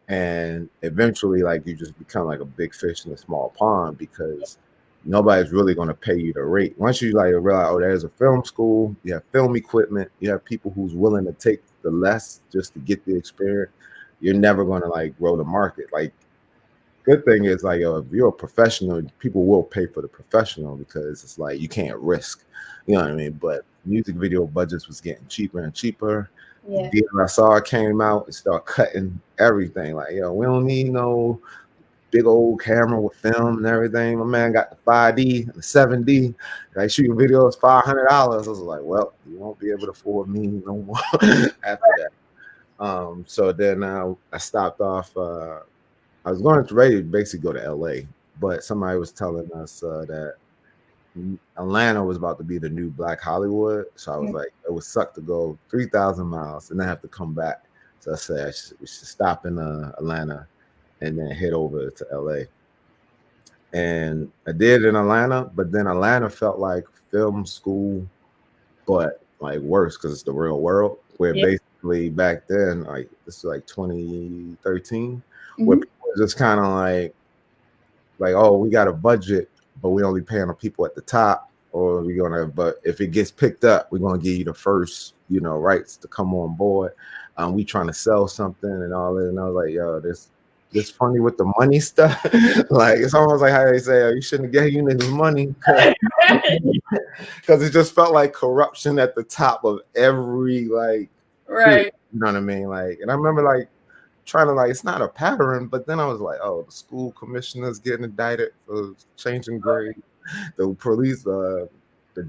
and eventually, like you just become like a big fish in a small pond because nobody's really going to pay you the rate. Once you like realize, oh, there's a film school, you have film equipment, you have people who's willing to take the less just to get the experience. You're never going to like grow the market. Like, good thing is like if you're a professional, people will pay for the professional because it's like you can't risk, you know what I mean? But music video budgets was getting cheaper and cheaper. Yeah. DSLR came out and started cutting everything. Like, yo, we don't need no big old camera with film and everything. My man got the 5D, the 7D. Like shooting videos $500. I was like, well, you won't be able to afford me no more after that. So then I stopped off. I was going to ready to basically go to LA, but somebody was telling us that Atlanta was about to be the new Black Hollywood. So I was like, it would suck to go 3,000 miles and then have to come back. So I said we should stop in Atlanta and then head over to LA. And I did in Atlanta, but then Atlanta felt like film school, but like worse because it's the real world. Where basically back then, like this is like 2013, where people were just kind of like, oh, we got a budget, but we only paying the people at the top, or we're gonna. But if it gets picked up, we're gonna give you the first, you know, rights to come on board. We trying to sell something and all that. And I was like, yo, this funny with the money stuff. Like it's almost like how they say, oh, you shouldn't have given you niggas money because it just felt like corruption at the top of every like right. You know what I mean? Like, and I remember like trying to like it's not a pattern, but then I was like, oh, the school commissioners getting indicted for changing grade, the police, the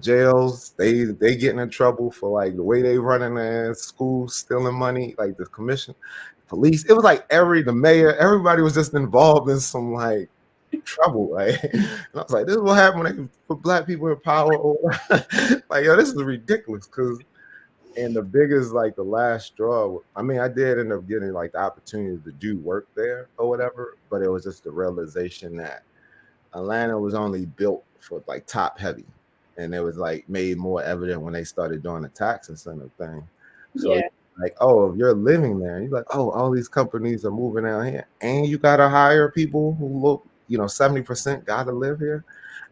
jails, they getting in trouble for like the way they running their school, stealing money, like the commission, police. It was like the mayor, everybody was just involved in some like trouble. Like, and I was like, this is what happened when they put black people in power. Like, yo, this is ridiculous. And the biggest, like the last straw, I mean, I did end up getting like the opportunity to do work there or whatever, but it was just the realization that Atlanta was only built for like top heavy. And it was like made more evident when they started doing the tax incentive thing. So like, oh, if you're living there, you're like, oh, all these companies are moving out here, and you gotta hire people who look, you know, 70% gotta live here.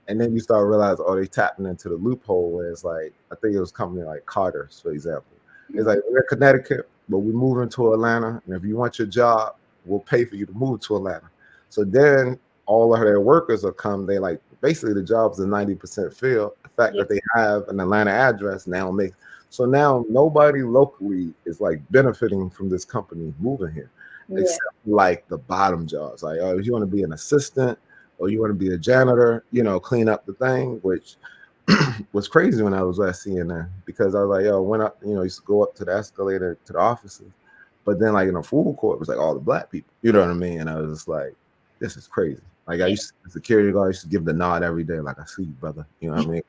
And then you start realizing, oh, they tapping into the loophole where it's like, I think it was a company like Carter's, for example. It's like, we're in Connecticut, but we're moving to Atlanta. And if you want your job, we'll pay for you to move to Atlanta. So then all of their workers will come. They like, basically the job's a 90% fill. The fact that they have an Atlanta address now makes, so now nobody locally is like benefiting from this company moving here, except like the bottom jobs. Like, oh, if you want to be an assistant, or you want to be a janitor, you know, clean up the thing, which was crazy when I was at CNN, because I was like, yo, when I, you know, used to go up to the escalator to the offices, but then like in the food court, it was like all the black people, you know what I mean? And I was just like, this is crazy. Like I used to, the security guard used to give the nod every day, like I see you, brother, you know what I mean?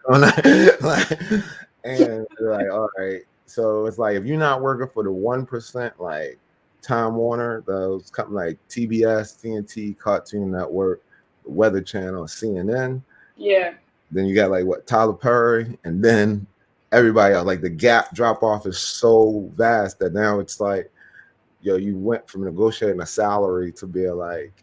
And they're like, all right. So it's like, if you're not working for the 1%, like Time Warner, those companies like TBS, TNT, Cartoon Network, the Weather Channel, CNN. Yeah. Then you got like what, Tyler Perry, and then everybody else. Like the gap drop off is so vast that now it's like, yo, you went from negotiating a salary to be like,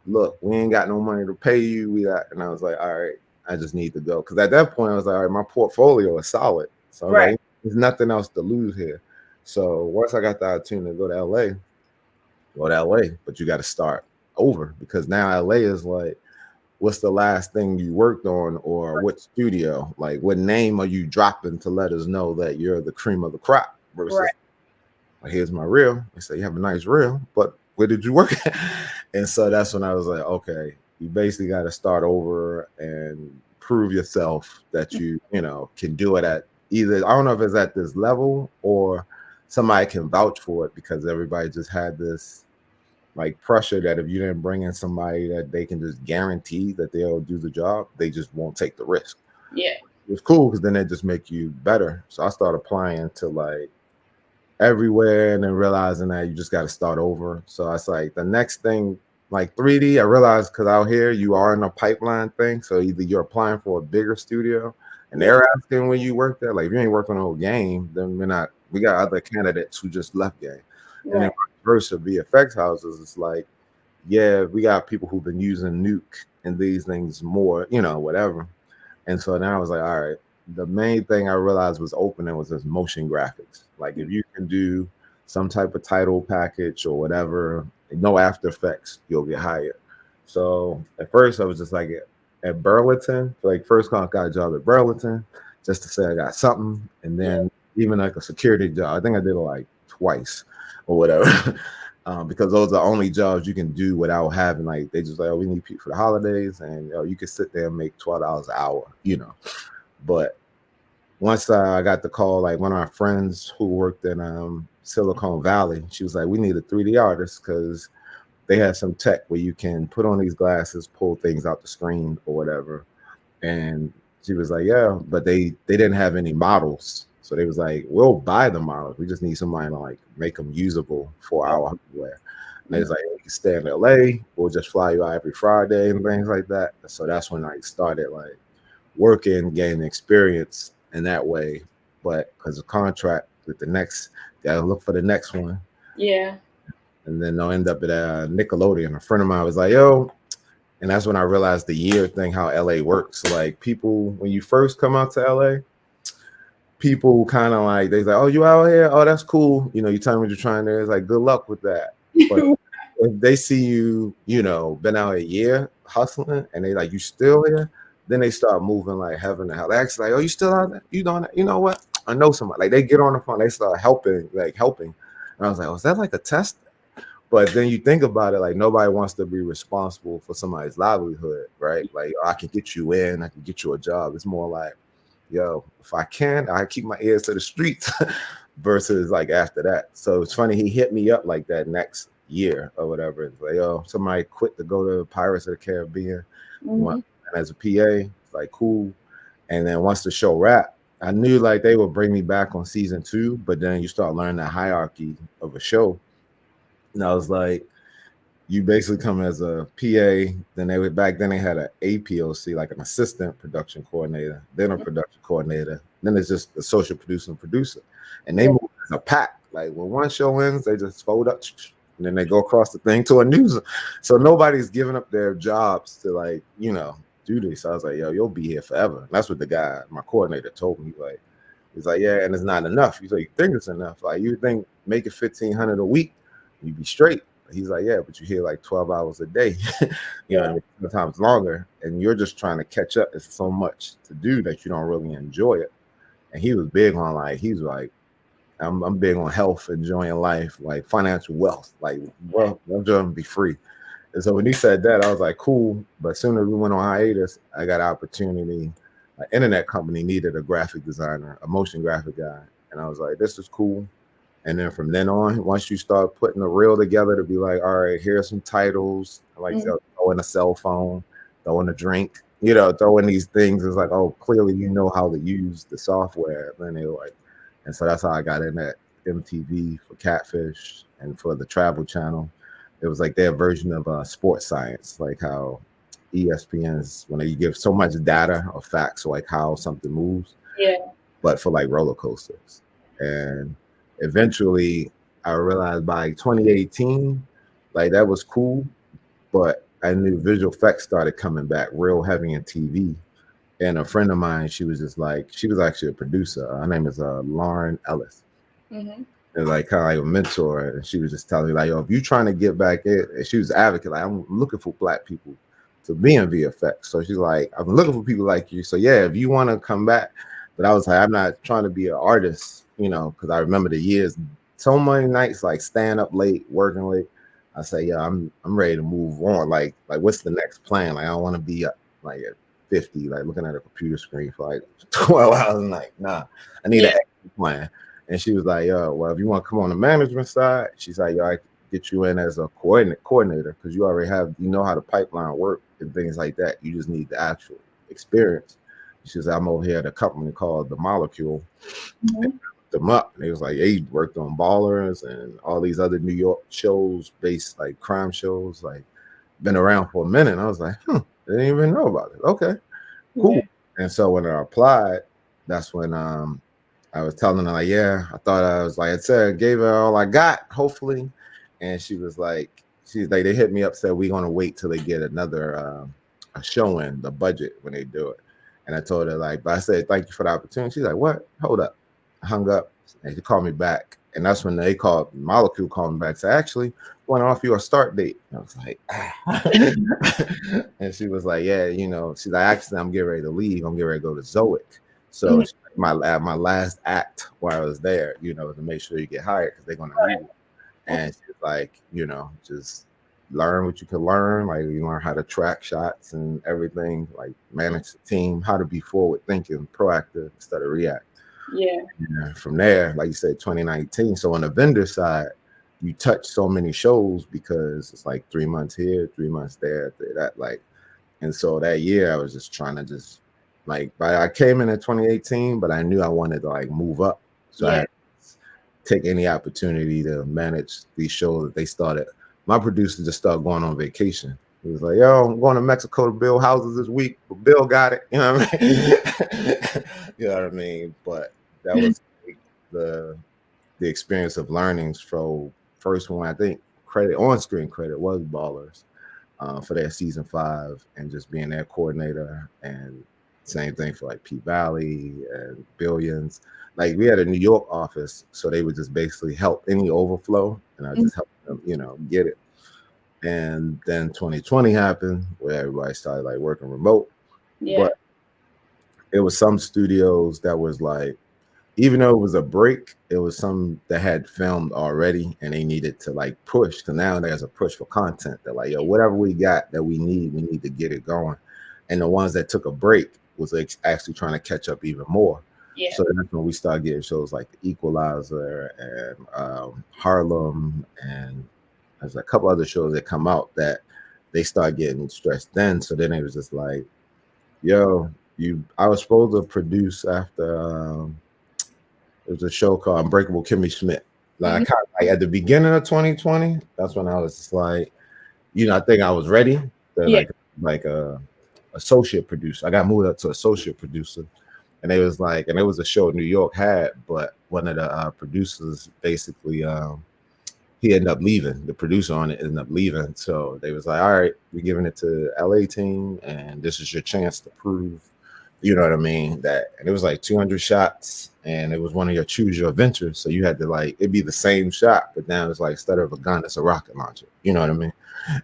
look, we ain't got no money to pay you. And I was like, all right, I just need to go. Because at that point, I was like, all right, my portfolio is solid. So like, there's nothing else to lose here. So once I got the opportunity to go to LA, but you got to start over, because now LA is like, what's the last thing you worked on, or what studio? Like, what name are you dropping to let us know that you're the cream of the crop? Versus, well, here's my reel. They say you have a nice reel, but where did you work at? And so that's when I was like, okay, you basically got to start over and prove yourself that you know, can do it at either, I don't know if it's at this level or somebody can vouch for it, because everybody just had this like pressure that if you didn't bring in somebody that they can just guarantee that they'll do the job, they just won't take the risk. Yeah. It's cool because then they just make you better. So I started applying to like everywhere and then realizing that you just got to start over. So it's like the next thing, like 3D, I realized because out here you are in a pipeline thing. So either you're applying for a bigger studio and they're asking when you work there, like if you ain't working on a whole game, then we got other candidates who just left game. And then vice versa, VFX houses, it's like, yeah, we got people who've been using Nuke and these things more, whatever. And so now I was like, all right, the main thing I realized was opening was this motion graphics. Like if you can do some type of title package or whatever, no After Effects, you'll get hired. So at first I was just like at Burlington, like first I got a job at Burlington just to say I got something. And then even like a security job, I think I did it like twice or whatever. Because those are the only jobs you can do without having like they just like, oh, we need people for the holidays, and you can sit there and make $12 an hour, But once I got the call, like one of my friends who worked in Silicon Valley, she was like, we need a 3D artist because they had some tech where you can put on these glasses, pull things out the screen or whatever. And she was like, yeah, but they didn't have any models. So they was like, we'll buy the models. We just need somebody to like make them usable for our hardware. And it's like, you can stay in LA, we'll just fly you out every Friday and things like that. So that's when I started like working, gaining experience in that way. But because of contract with the next, gotta look for the next one. Yeah. And then I'll end up at Nickelodeon. A friend of mine was like, yo, and that's when I realized the year thing, how LA works. So like people, when you first come out to LA, people kind of like, they're like, oh, you out here? Oh, that's cool. You tell me what you're trying there. It's like, good luck with that. But if they see you, been out a year hustling and they like, you still here? Then they start moving like heaven and hell. They actually like, oh, you still out there? You doing that? You know what? I know somebody. Like they get on the phone, they start helping. And I was like, oh, is that like a test? But then you think about it, like nobody wants to be responsible for somebody's livelihood, right? Like I can get you in, I can get you a job. It's more like, yo, if I can, I keep my ears to the streets versus like after that. So it's funny, he hit me up like that next year or whatever. It's like, yo, somebody quit to go to Pirates of the Caribbean and as a PA. It's like cool. And then once the show wrapped, I knew like they would bring me back on season 2, but then you start learning the hierarchy of a show. And I was like, you basically come as a PA. Then back then they had an APOC, like an assistant production coordinator, then a production coordinator. Then it's just a social producer and producer. And they move as a pack. Like when one show ends, they just fold up and then they go across the thing to a news. So nobody's giving up their jobs to like, do this. So I was like, yo, you'll be here forever. And that's what the guy, my coordinator, told me. Like, he's like, yeah, and it's not enough. He's like, you think it's enough? Like you think make it $1,500 a week, you'd be straight. He's like, yeah, but you hear like 12 hours a day, sometimes longer, and you're just trying to catch up. It's so much to do that you don't really enjoy it. And he was big on like, he's like, I'm big on health, enjoying life, like financial wealth, like, well, I'm just be free. And so when he said that, I was like, cool. But as soon as we went on hiatus, I got an opportunity. An internet company needed a graphic designer, a motion graphic guy. And I was like, this is cool. And then from then on, once you start putting the reel together to be like, all right, here's some titles, like throw in a cell phone, throw in a drink, throw in these things. It's like, oh, clearly you know how to use the software. And they were like, and so that's how I got in at MTV for Catfish and for the Travel Channel. It was like their version of sports science, like how ESPN's when they give so much data or facts, like how something moves. Yeah. But for like roller coasters. And eventually I realized by 2018, like that was cool, but I knew visual effects started coming back real heavy in TV. And a friend of mine, she was actually a producer. Her name is Lauren Ellis. And like kind of like a mentor. And she was just telling me like, yo, if you trying to get back in, and she was an advocate, like I'm looking for Black people to be in VFX. So she's like, I'm looking for people like you. So yeah, if you want to come back. But I was like, I'm not trying to be an artist, because I remember the years, so many nights like staying up late, working late. I say, yeah, I'm ready to move on. Like what's the next plan? Like I don't want to be like at 50, like looking at a computer screen for like 12 hours a night. Nah, I need an extra plan. And she was like, yo, well, if you want to come on the management side, she's like, yo, I get you in as a coordinator because you already have, you know how the pipeline work and things like that. You just need the actual experience. She said, I'm over here at a company called The Molecule. Mhm. Them up, and they was like, hey, he worked on Ballers and all these other New York shows, based like crime shows, like been around for a minute. And I was like, I didn't even know about it. Okay, cool. Yeah. And so when I applied, that's when I was telling her, like, yeah, I thought I was like, I said, gave her all I got, hopefully. And she's like, they hit me up, said, we're going to wait till they get another a show in the budget when they do it. And I told her, like, but I said, thank you for the opportunity. She's like, what? Hold up. I hung up and she called me back. And that's when they called, Molecule called me back. So actually, want to offer you a start date. And I was like, and she was like, yeah, you know, she's like, actually, I'm getting ready to leave. I'm getting ready to go to Zoic. So my last act while I was there, you know, to make sure you get hired because they're going to need you. And she's like, you know, just learn what you can learn. Like you learn how to track shots and everything, like manage the team, how to be forward thinking, proactive instead of react. Yeah. And from there, like you said, 2019. So on the vendor side, you touch so many shows because it's like 3 months here, 3 months there, that like, and so that year I was just trying to just like, I came in 2018, but I knew I wanted to like move up. So I had to take any opportunity to manage these shows that they started. My producer just started going on vacation. He was like, yo, I'm going to Mexico to build houses this week, but Bill got it. You know what I mean? You know what I mean? But that was the experience of learnings. For first one, I think on-screen credit was Ballers for their season 5 and just being their coordinator, and same thing for like P Valley and Billions. Like we had a New York office, so they would just basically help any overflow, and I just helped them, you know, get it. And then 2020 happened where everybody started like working remote. Yeah. But it was some studios that was like, even though it was a break, it was some that had filmed already and they needed to like push. So now there's a push for content. They're like, yo, whatever we got that we need to get it going. And the ones that took a break was like actually trying to catch up even more. Yeah. So that's when we started getting shows like The Equalizer and Harlem, and there's a couple other shows that come out that they start getting stressed then. So then it was just like, yo, I was supposed to produce after there was a show called Unbreakable Kimmy Schmidt. Like, like at the beginning of 2020, that's when I was just like, you know, I think I was ready to like a associate producer. I got moved up to associate producer, and it was like, and it was a show New York had, but one of the producers basically he ended up leaving. The producer on it ended up leaving, so they was like, all right, we're giving it to LA team, and this is your chance to prove, you know what I mean, that. And it was like 200 shots, and it was one of your choose your adventures, so you had to like, it'd be the same shot, but now it's like instead of a gun, it's a rocket launcher, you know what I mean,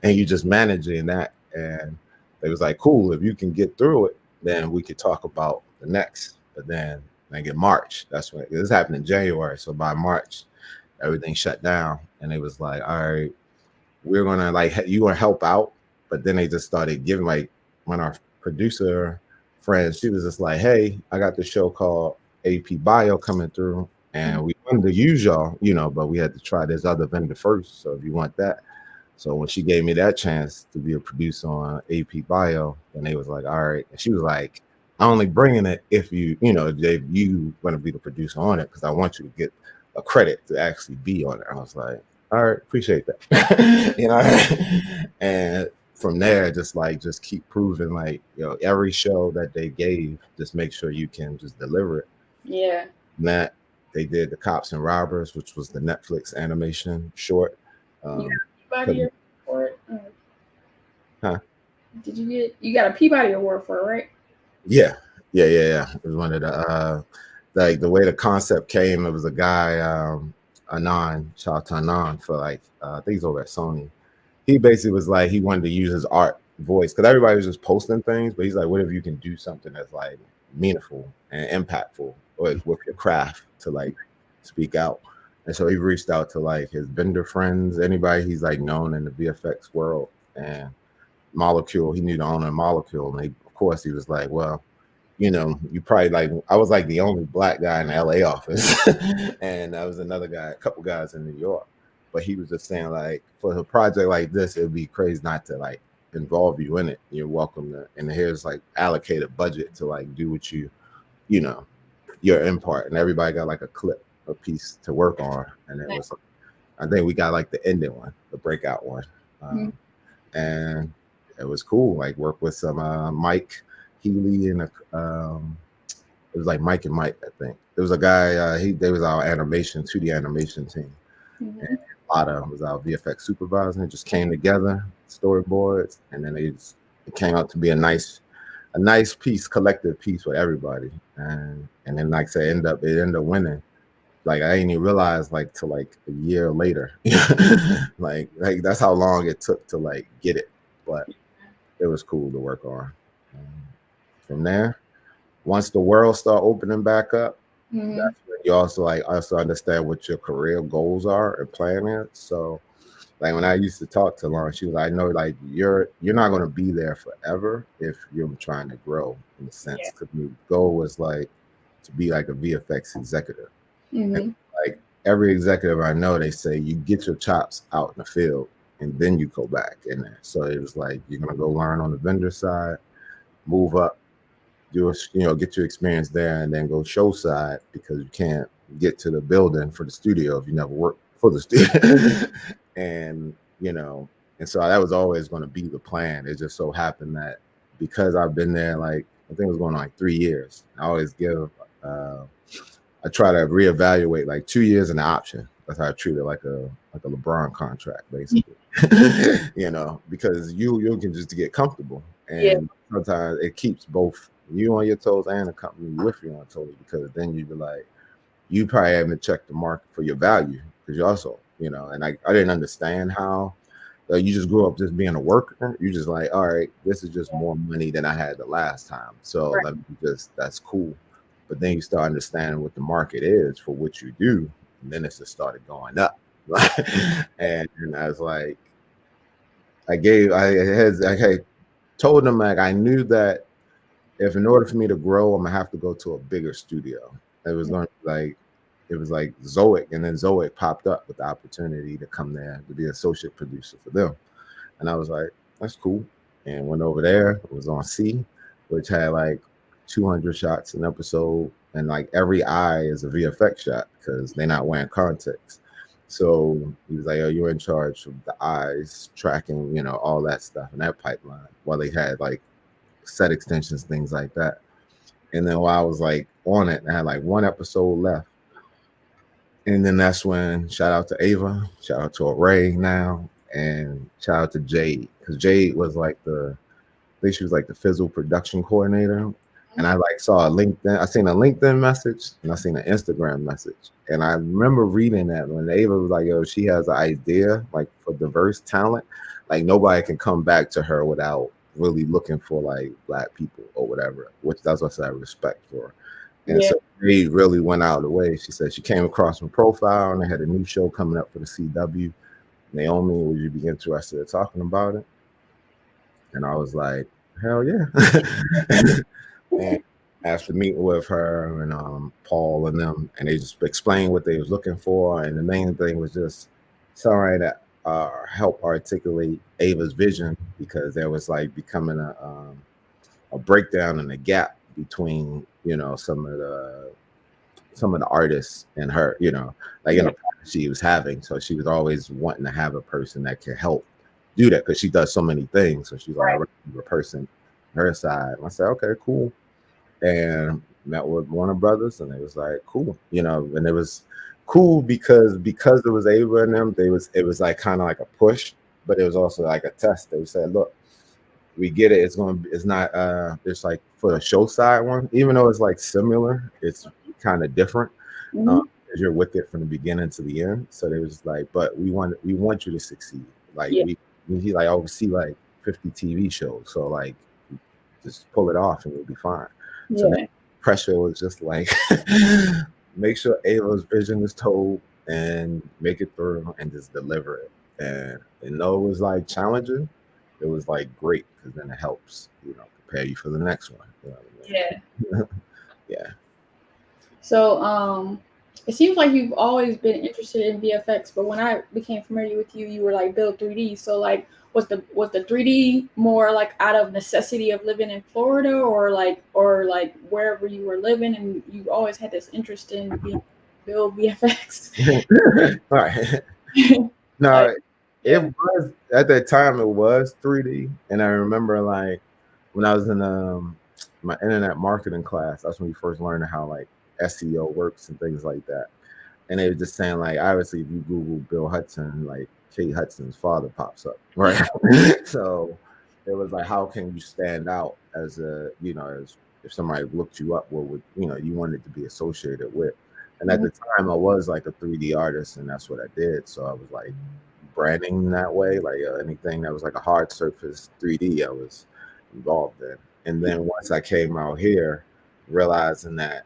and you just managing that. And they was like, cool, if you can get through it, then we could talk about the next. But then like in March, that's when this happened in January, so by March everything shut down, and it was like, all right, we're gonna like, you gonna help out. But then they just started giving, like, when our producer friend, she was just like, hey, I got this show called AP Bio coming through, and we wanted to use y'all, you know, but we had to try this other vendor first, so if you want that. So when she gave me that chance to be a producer on AP Bio, then they was like, all right. And she was like, I'm only bringing it if you know, if you want to be the producer on it, because I want you to get a credit to actually be on it. I was like, all right, appreciate that. You know, and from there, just keep proving, like, you know, every show that they gave, just make sure you can just deliver it. Yeah. And that they did The Cops and Robbers, which was the Netflix animation short. Peabody Award for it? Huh? Did you got a Peabody Award for it, right? Yeah. It was one of the like the way the concept came. It was a guy, Anon, shout out to Anon, for like I think he's over at Sony. He basically was like, he wanted to use his art voice, because everybody was just posting things, but he's like, what if you can do something that's like meaningful and impactful with your craft to like speak out. And so he reached out to like his vendor friends, anybody he's like known in the VFX world, and Molecule, he knew the owner of Molecule, and of course he was like, well, you know, you probably like, I was like the only black guy in the LA office, and I was another guy, a couple guys in New York. but he was just saying like for a project like this, it'd be crazy not to like involve you in it. You're welcome to, and here's like allocated budget to like do what you know, your in part, and everybody got like a piece to work on, and it was, I think we got like the ending one, the breakout one, and it was cool. Like work with some Mike Healy and it was like Mike and Mike, I think. There was a guy, they was our 2D animation team. And Lada was our VFX supervisor. It just came together, storyboards, and then it came out to be a nice piece, collective piece for everybody. And then like I said, it ended up winning. Like I didn't even realize like till like a year later. like that's how long it took to like get it. But it was cool to work on. From there, once the world start opening back up, that's when you also understand what your career goals are and plan is. So like when I used to talk to Lauren, she was like, I know like you're not going to be there forever if you're trying to grow in a sense. Because the goal was like to be like a VFX executive. And, like every executive I know, they say you get your chops out in the field and then you go back in there. So it was like you're going to go learn on the vendor side, move up, get your experience there, and then go show side, because you can't get to the building for the studio if you never worked for the studio. And so that was always going to be the plan. It just so happened that because I've been there, like I think it was going on like 3 years, I always I try to reevaluate like 2 years an option. That's how I treat it, like a LeBron contract, basically. Because you can just get comfortable, and sometimes it keeps both you on your toes and the company with you on toes, because then you be like, you probably haven't checked the market for your value, because you also, and I didn't understand how you just grew up just being a worker. You just like, all right, this is just more money than I had the last time. So let me that's cool. But then you start understanding what the market is for what you do, and then it just started going up. and I was like, I told them like I knew that if in order for me to grow, I'm gonna have to go to a bigger studio. It was going to be like, it was like Zoic, and then Zoic popped up with the opportunity to come there to be associate producer for them. And I was like, that's cool. And went over there. It was on C, which had like 200 shots an episode, and like every eye is a VFX shot because they're not wearing context. So he was like, oh, you're in charge of the eyes, tracking, all that stuff in that pipeline, while they had like set extensions, things like that. And then while I was like on it, I had like one episode left. And then that's when, shout out to Ava, shout out to Array now, and shout out to Jade, because Jade was like I think she was like the Fizzle production coordinator. And I like saw I seen a LinkedIn message, and I seen an Instagram message. And I remember reading that when Ava was like, yo, she has an idea like for diverse talent. Like nobody can come back to her without really looking for like Black people or whatever, which that's what I respect for her. And so they really went out of the way. She said she came across my profile, and they had a new show coming up for the CW. Naomi, would you be interested in talking about it? And I was like, hell yeah. And after meeting with her and Paul and them, and they just explained what they was looking for, and the main thing was just somebody that help articulate Ava's vision, because there was like becoming a breakdown in the gap between some of the artists and her, like in the she was having. So she was always wanting to have a person that can help do that, because she does so many things. So she's already a person her side. And I said, okay, cool. And met with Warner Brothers, and it was like cool, and it was cool because it was Ava and them. It was like kind of like a push, but it was also like a test. They said, look, we get it. It's not it's like for the show side one, even though it's like similar, it's kind of different. Because you're with it from the beginning to the end. So they was like, but we want you to succeed. Like we like oversee like 50 TV shows. So like just pull it off and you'll be fine. So the pressure was just like make sure Ava's vision is told and make it through and just deliver it. And though it was like challenging, it was like great, because then it helps, prepare you for the next one. Yeah. So It seems like you've always been interested in VFX, but when I became familiar with you, you were like build 3D. So like, was the 3D more like out of necessity of living in Florida, or like wherever you were living, and you always had this interest in being build VFX? All right. Like, No, it yeah. was at that time it was 3D. And I remember like when I was in my internet marketing class, that's when we first learned how like SEO works and things like that. And they were just saying like obviously if you Google Bill Hudson, like Kate Hudson's father pops up. Right. So it was like how can you stand out as a as if somebody looked you up, what would you wanted to be associated with. And at Mhm. the time I was like a 3D artist and that's what I did. So I was like branding that way, like anything that was like a hard surface 3D I was involved in. And then once I came out here, realizing that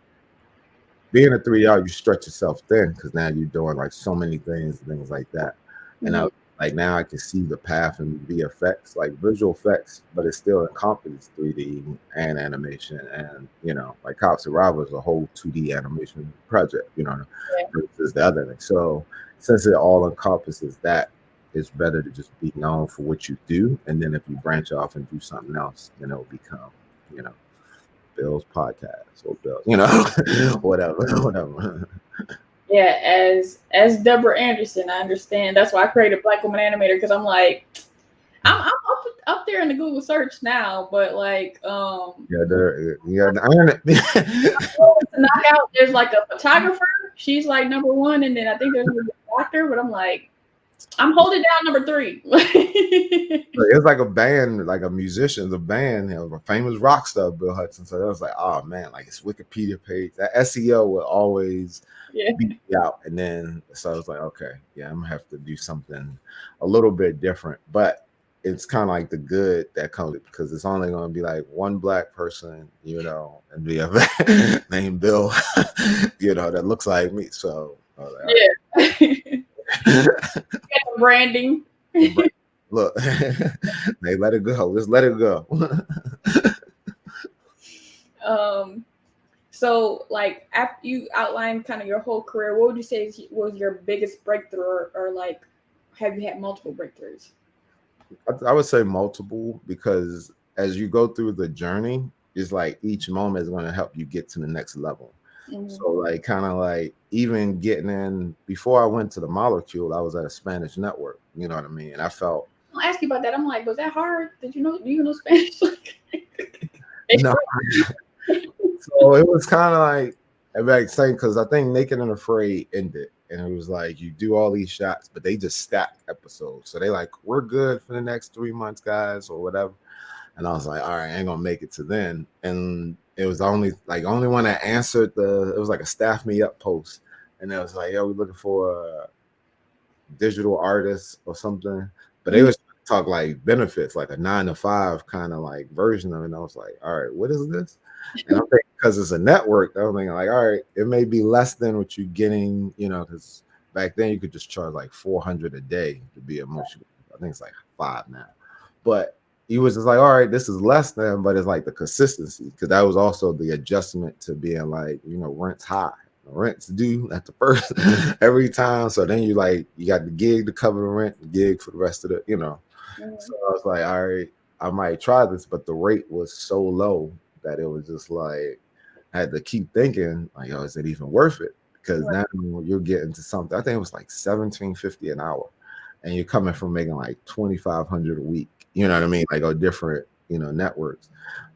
being a 3D, you stretch yourself thin because now you're doing like so many things like that. And I Mhm. like now I can see the path in VFX, like visual effects, but it still encompasses 3D and animation. And like Cops Arrival is a whole 2D animation project, Yeah. versus the other thing. So since it all encompasses that, it's better to just be known for what you do. And then if you branch off and do something else, then it'll become, you know, Bill's podcast or Bill, whatever, whatever. Yeah, as Deborah Anderson, I understand. That's why I created Black Woman Animator, because I'm like, I'm up there in the Google search now, but like, Yeah, yeah, the internet. to knock out, there's like a photographer. She's like number one, and then I think there's a doctor. But I'm like, I'm holding down number three. It's like a band, like a musician, a band, a famous rock star, Bill Hudson. So it was like, oh man, like his Wikipedia page, that SEO will always Yeah. beat me out. And then so I was like, okay, yeah, I'm gonna have to do something a little bit different. But it's kind of like the good that comes because it's only gonna be like one black person, and be a named Bill, that looks like me. So I was like, Yeah. all Got the branding. right. Look, they let it go. Let's let it go. um, so like after you outlined kind of your whole career, what would you say was your biggest breakthrough, or like, have you had multiple breakthroughs? I would say multiple because as you go through the journey, it's like each moment is going to help you get to the next level. Mm-hmm. So like kind of like even getting in before I went to the molecule, I was at a Spanish network. You know what I mean? And I felt I'll ask you about that. I'm like, was that hard? Do you know Spanish? no. So it was kind of like saying because I think Naked and Afraid ended, and it was like you do all these shots, but they just stack episodes. So they like we're good for the next 3 months, guys, or whatever. And I was like, all right, I ain't gonna make it to then. And it was only one that answered it was like a staff me up post. And it was like, yo, we're looking for a digital artist or something. But they was talk like benefits, like a 9 to 5 kind of like version of it. And I was like, all right, what is this? And I'm thinking because it's a network, I'm thinking like, all right, it may be less than what you're getting, because back then you could just charge like $400 a day to be a motion. I think it's like 5 now. But he was just like, all right, this is less than, but it's like the consistency because that was also the adjustment to being like, rent's high, rent's due at the first every time. So then you got the gig to cover the rent, the gig for the rest of the. Mm-hmm. So I was like, all right, I might try this, but the rate was so low that it was just like I had to keep thinking, like, oh, is it even worth it? Because now you're getting to something. I think it was like $17.50 an hour, and you're coming from making like $2,500 a week. You know what I mean? Like on different, networks.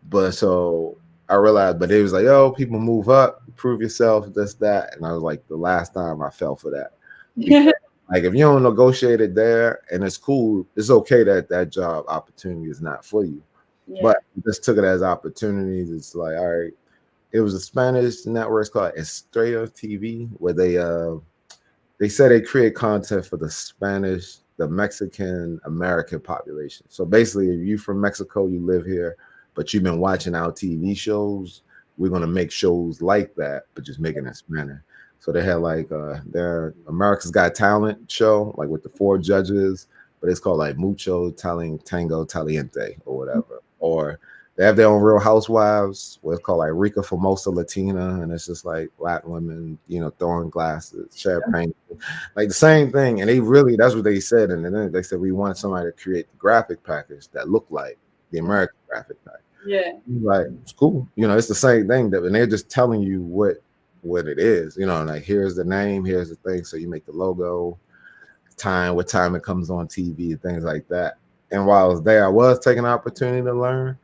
But so I realized, but it was like, oh, people move up, prove yourself, this, that. And I was like, the last time I fell for that. Because, like, if you don't negotiate it there and it's cool, it's okay that job opportunity is not for you. Yeah. But just took it as opportunities. It's like, all right, it was a Spanish network. It's called Estrella TV, where they said they create content for the Spanish, the Mexican American population. So basically, if you're from Mexico, you live here, but you've been watching our TV shows, we're gonna make shows like that, but just making it Spanish. So they had like their America's Got Talent show, like with the 4 judges, but it's called like Mucho Tango Caliente or whatever. Or They have their own Real Housewives, what's called like Rica Famosa Latina, and it's just like Latin women, you know, throwing glasses, champagne, like the same thing. And they really, that's what they said. And then they said we want somebody to create the graphic package that looked like the American graphic package. Yeah. Like it's cool, you know, it's the same thing that, and they're just telling you what it is, you know, like here's the name, here's the thing. So you make the logo, what time it comes on TV, and things like that. And while I was there, I was taking an opportunity to learn,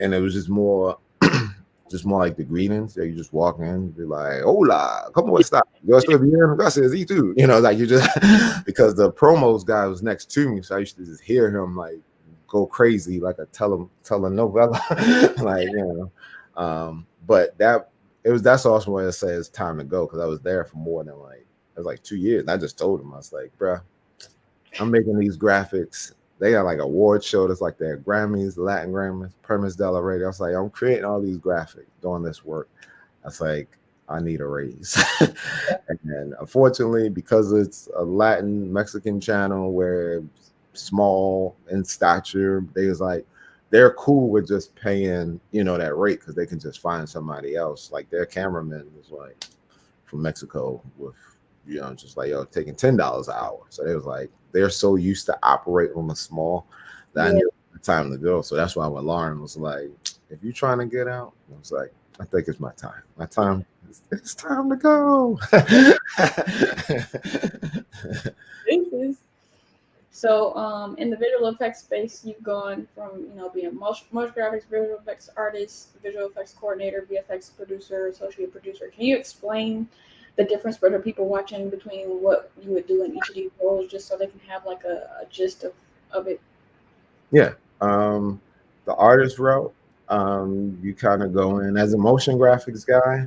and it was just more like the greetings. Yeah, you just walk in, be like, "Hola, come on, stop. Yo estoy bien, gracias, y tú." You know, like you just because the promos guy was next to me, so I used to just hear him like go crazy like a telenovela, like you know. But that's also why I say it's time to go, because I was there for more than like it was like 2 years. And I just told him, I was like, "Bruh, I'm making these graphics. They got like award show that's like their Grammys, Latin Grammys, Premios de la Radio." I was like, I'm creating all these graphics, doing this work. I was like, I need a raise. And unfortunately, because it's a Latin Mexican channel where small in stature, they're cool with just paying, you know, that rate, because they can just find somebody else. Like their cameraman was like from Mexico with, you know, just like, yo, taking $10 an hour. So they was like, they're so used to operating on the small that I knew it was time to go. So that's why when Lauren was like, if you're trying to get out, I was like, I think it's my time. It's time to go. So in the visual effects space, you've gone from, you know, being a motion graphics, visual effects artist, visual effects coordinator, VFX producer, associate producer. Can you explain the difference for the people watching between what you would do in each of these roles, just so they can have like a gist of it? Yeah. The artist route, you kind of go in as a motion graphics guy.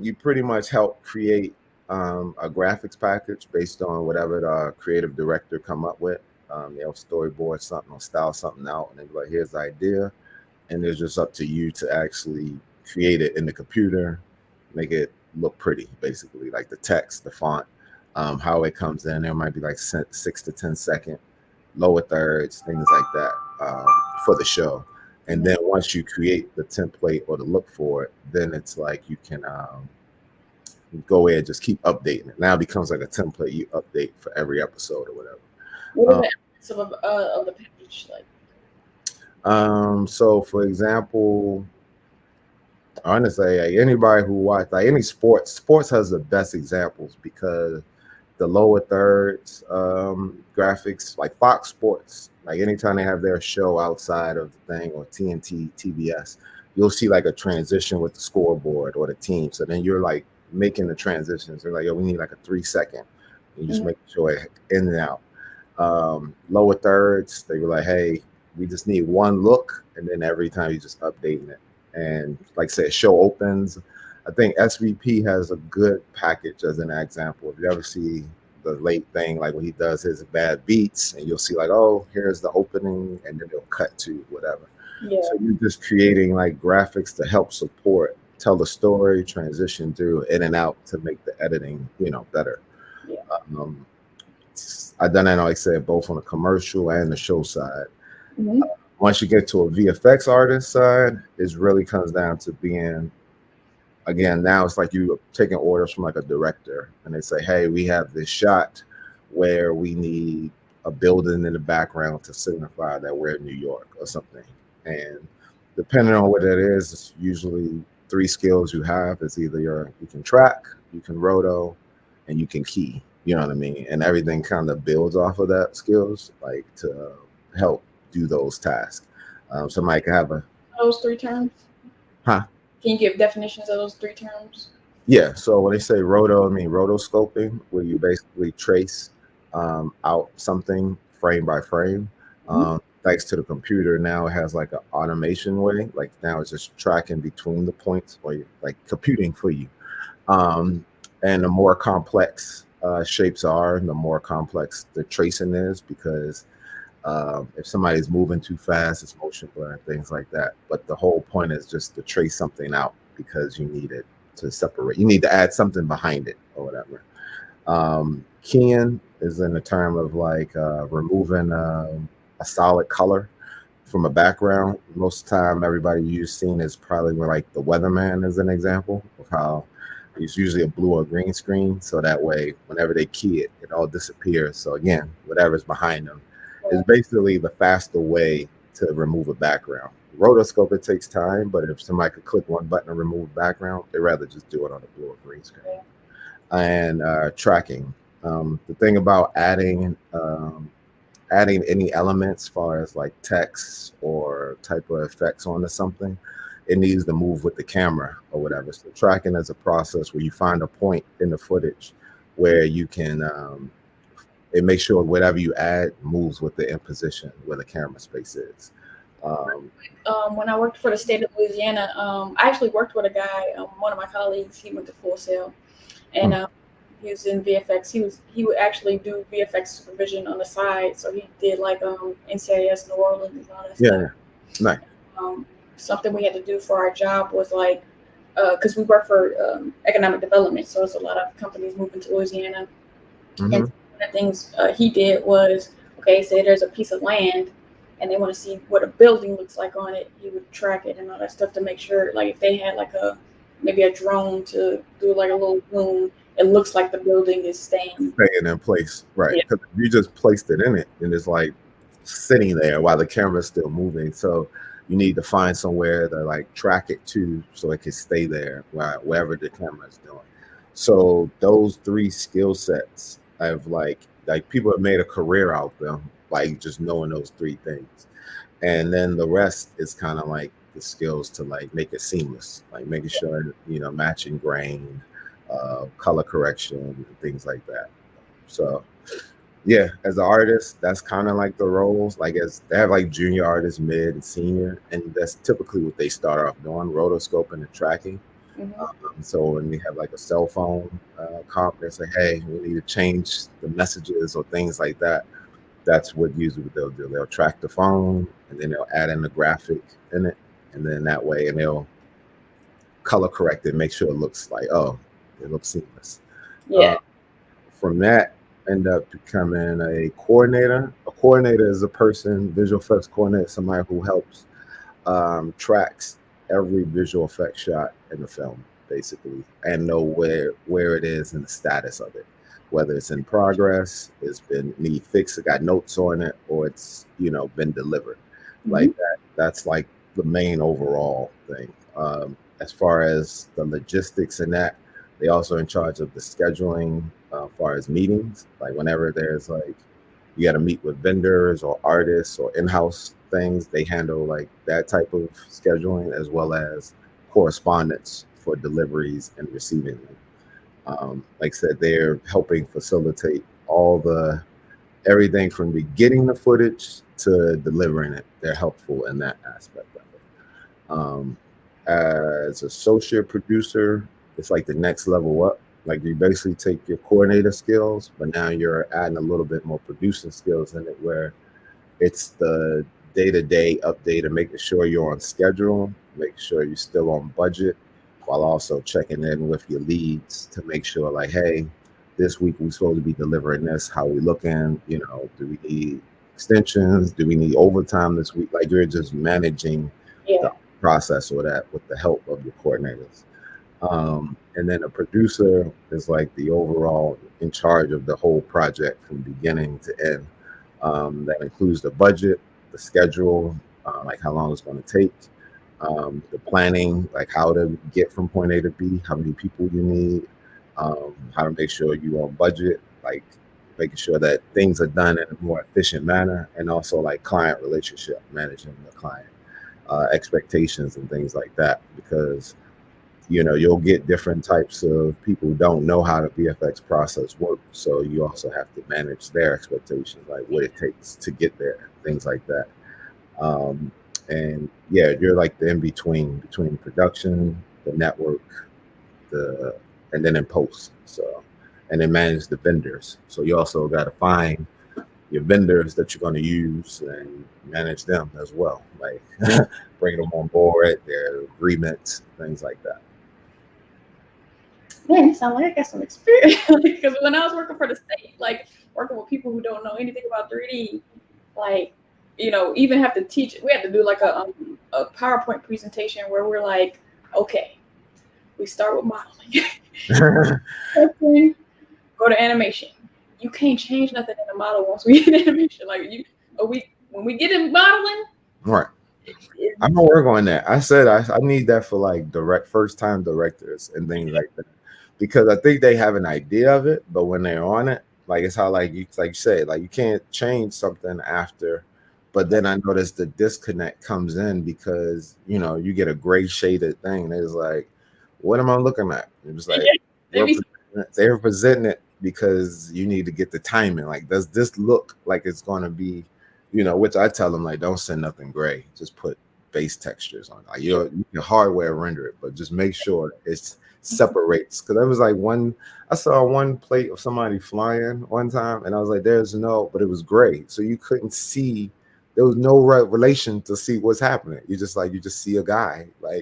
You pretty much help create a graphics package based on whatever the creative director come up with. They'll storyboard something or style something out, and they'll be like, here's the idea. And it's just up to you to actually create it in the computer, make it look pretty, basically, like the text, the font, how it comes in. There might be like 6 to 10 second lower thirds, things like that, for the show. And then once you create the template or the look for it, then it's like you can go ahead and just keep updating it. Now it becomes like a template you update for every episode or whatever. What are the elements of the package like? So for example, honestly, like anybody who watch like any sports has the best examples, because the lower thirds graphics, like Fox Sports, like anytime they have their show outside of the thing, or TNT, TBS, you'll see like a transition with the scoreboard or the team. So then you're like making the transitions. They're like, yo, we need like a 3 second. You just make sure it in and out. Lower thirds, they were like, hey, we just need one look, and then every time you just updating it. And like I said, show opens. I think SVP has a good package as an example. If you ever see the late thing, like when he does his bad beats, and you'll see like, oh, here's the opening, and then they'll cut to whatever. Yeah. So you're just creating like graphics to help support, tell the story, transition through in and out to make the editing, you know, better. Yeah. I've done that, like I said, both on the commercial and the show side. Once you get to a VFX artist side, it really comes down to being, again, now it's like you taking orders from like a director, and they say, hey, we have this shot where we need a building in the background to signify that we're in New York or something. And depending on what it is, it's usually 3 skills you have. It's either you can track, you can roto, and you can key. You know what I mean? And everything kind of builds off of that skills, like to help do those tasks. Somebody can have those 3 terms. Huh? Can you give definitions of those 3 terms? Yeah. So when they say roto, I mean rotoscoping, where you basically trace out something frame by frame. Thanks to the computer, now it has like an automation way. Like now it's just tracking between the points, or like computing for you. And the more complex shapes are, the more complex the tracing is, because if somebody's moving too fast, it's motion blur, things like that. But the whole point is just to trace something out, because you need it to separate. You need to add something behind it or whatever. Keying is in the term of like removing a solid color from a background, most of the time everybody you've seen is probably where, like the weatherman is an example of how it's usually a blue or green screen. So that way, whenever they key it, it all disappears. So again, whatever's behind them is basically the faster way to remove a background. Rotoscope, it takes time, but if somebody could click one button and remove background, they'd rather just do it on a blue or green screen. And tracking. The thing about adding any elements, as far as like text or type of effects onto something, it needs to move with the camera or whatever. So tracking is a process where you find a point in the footage where you can it makes sure whatever you add moves with the in position where the camera space is. When I worked for the state of Louisiana, I actually worked with a guy, one of my colleagues. He went to Full Sail, and he was in VFX. He would actually do VFX supervision on the side. So he did like NCIS New Orleans and all that stuff. Yeah, nice. Something we had to do for our job was like, because we work for economic development, so it's a lot of companies moving to Louisiana. And one of the things he did was, okay, say there's a piece of land and they want to see what a building looks like on it. He would track it and all that stuff to make sure, like if they had like maybe a drone to do like a little zoom, it looks like the building is staying in place, right? Because you just placed it in it and it's like sitting there while the camera's still moving. So you need to find somewhere to like track it to so it can stay there wherever the camera is doing. So those three skill sets have like people have made a career out of them, like just knowing those three things. And then the rest is kind of like the skills to like make it seamless, like making sure, matching grain, color correction, and things like that. So yeah, as an artist, that's kind of like the roles. Like as they have like junior artists, mid and senior, and that's typically what they start off doing, rotoscoping and tracking. So when they have like a cell phone comp, they say, hey, we need to change the messages or things like that. That's what usually what they'll do. They'll track the phone and then they'll add in the graphic in it. And then that way, and they'll color correct it, make sure it looks like, it looks seamless. Yeah. From that, end up becoming a coordinator. A coordinator is a person, visual effects coordinator, somebody who helps tracks every visual effects shot in the film, basically, and know where it is and the status of it, whether it's in progress, it's been need fixed, it got notes on it, or it's been delivered. Like that. That's like the main overall thing. As far as the logistics and that, they also in charge of the scheduling as far as meetings. Like whenever there's like you got to meet with vendors or artists or in-house things, they handle like that type of scheduling as well as correspondence for deliveries and receiving them. Like I said, they're helping facilitate everything from getting the footage to delivering it. They're helpful in that aspect of it. As associate producer, it's like the next level up. Like you basically take your coordinator skills, but now you're adding a little bit more producing skills in it, where it's the day-to-day update and making sure you're on schedule, making sure you're still on budget, while also checking in with your leads to make sure like, hey, this week we're supposed to be delivering this. How we looking? Do we need extensions? Do we need overtime this week? Like you're just managing the process or that with the help of your coordinators. And then a producer is like the overall in charge of the whole project from beginning to end. That includes the budget, the schedule, like how long it's going to take, the planning, like how to get from point A to B, how many people you need, how to make sure you're on budget, like making sure that things are done in a more efficient manner, and also like client relationship, managing the client expectations and things like that, because you'll get different types of people who don't know how the VFX process works. So you also have to manage their expectations, like what it takes to get there, things like that. And yeah, you're like the in-between production, the network, and then in post. So, and then manage the vendors. So you also got to find your vendors that you're going to use and manage them as well. Like bring them on board, their agreements, things like that. Man, it sounds like I got some experience. Because when I was working for the state, like working with people who don't know anything about 3D, like even have to teach. We have to do like a PowerPoint presentation where we're like, okay, we start with modeling. Go to animation. You can't change nothing in the model once we get animation. Like when we get in modeling, right. I'm gonna work on that. I said I need that for like first time directors and things like that, because I think they have an idea of it, but when they're on it, like it's how like you said, like you can't change something after. But then I noticed the disconnect comes in because you get a gray shaded thing. And it's like, what am I looking at? It was like they're presenting it because you need to get the timing. Like, does this look like it's going to be, which I tell them, like, don't send nothing gray. Just put base textures on. Like, you can hardware render it, but just make sure it separates. Because I was like I saw one plate of somebody flying one time, and I was like, but it was gray. So you couldn't see. There was no relation to see what's happening. You just see a guy. Like,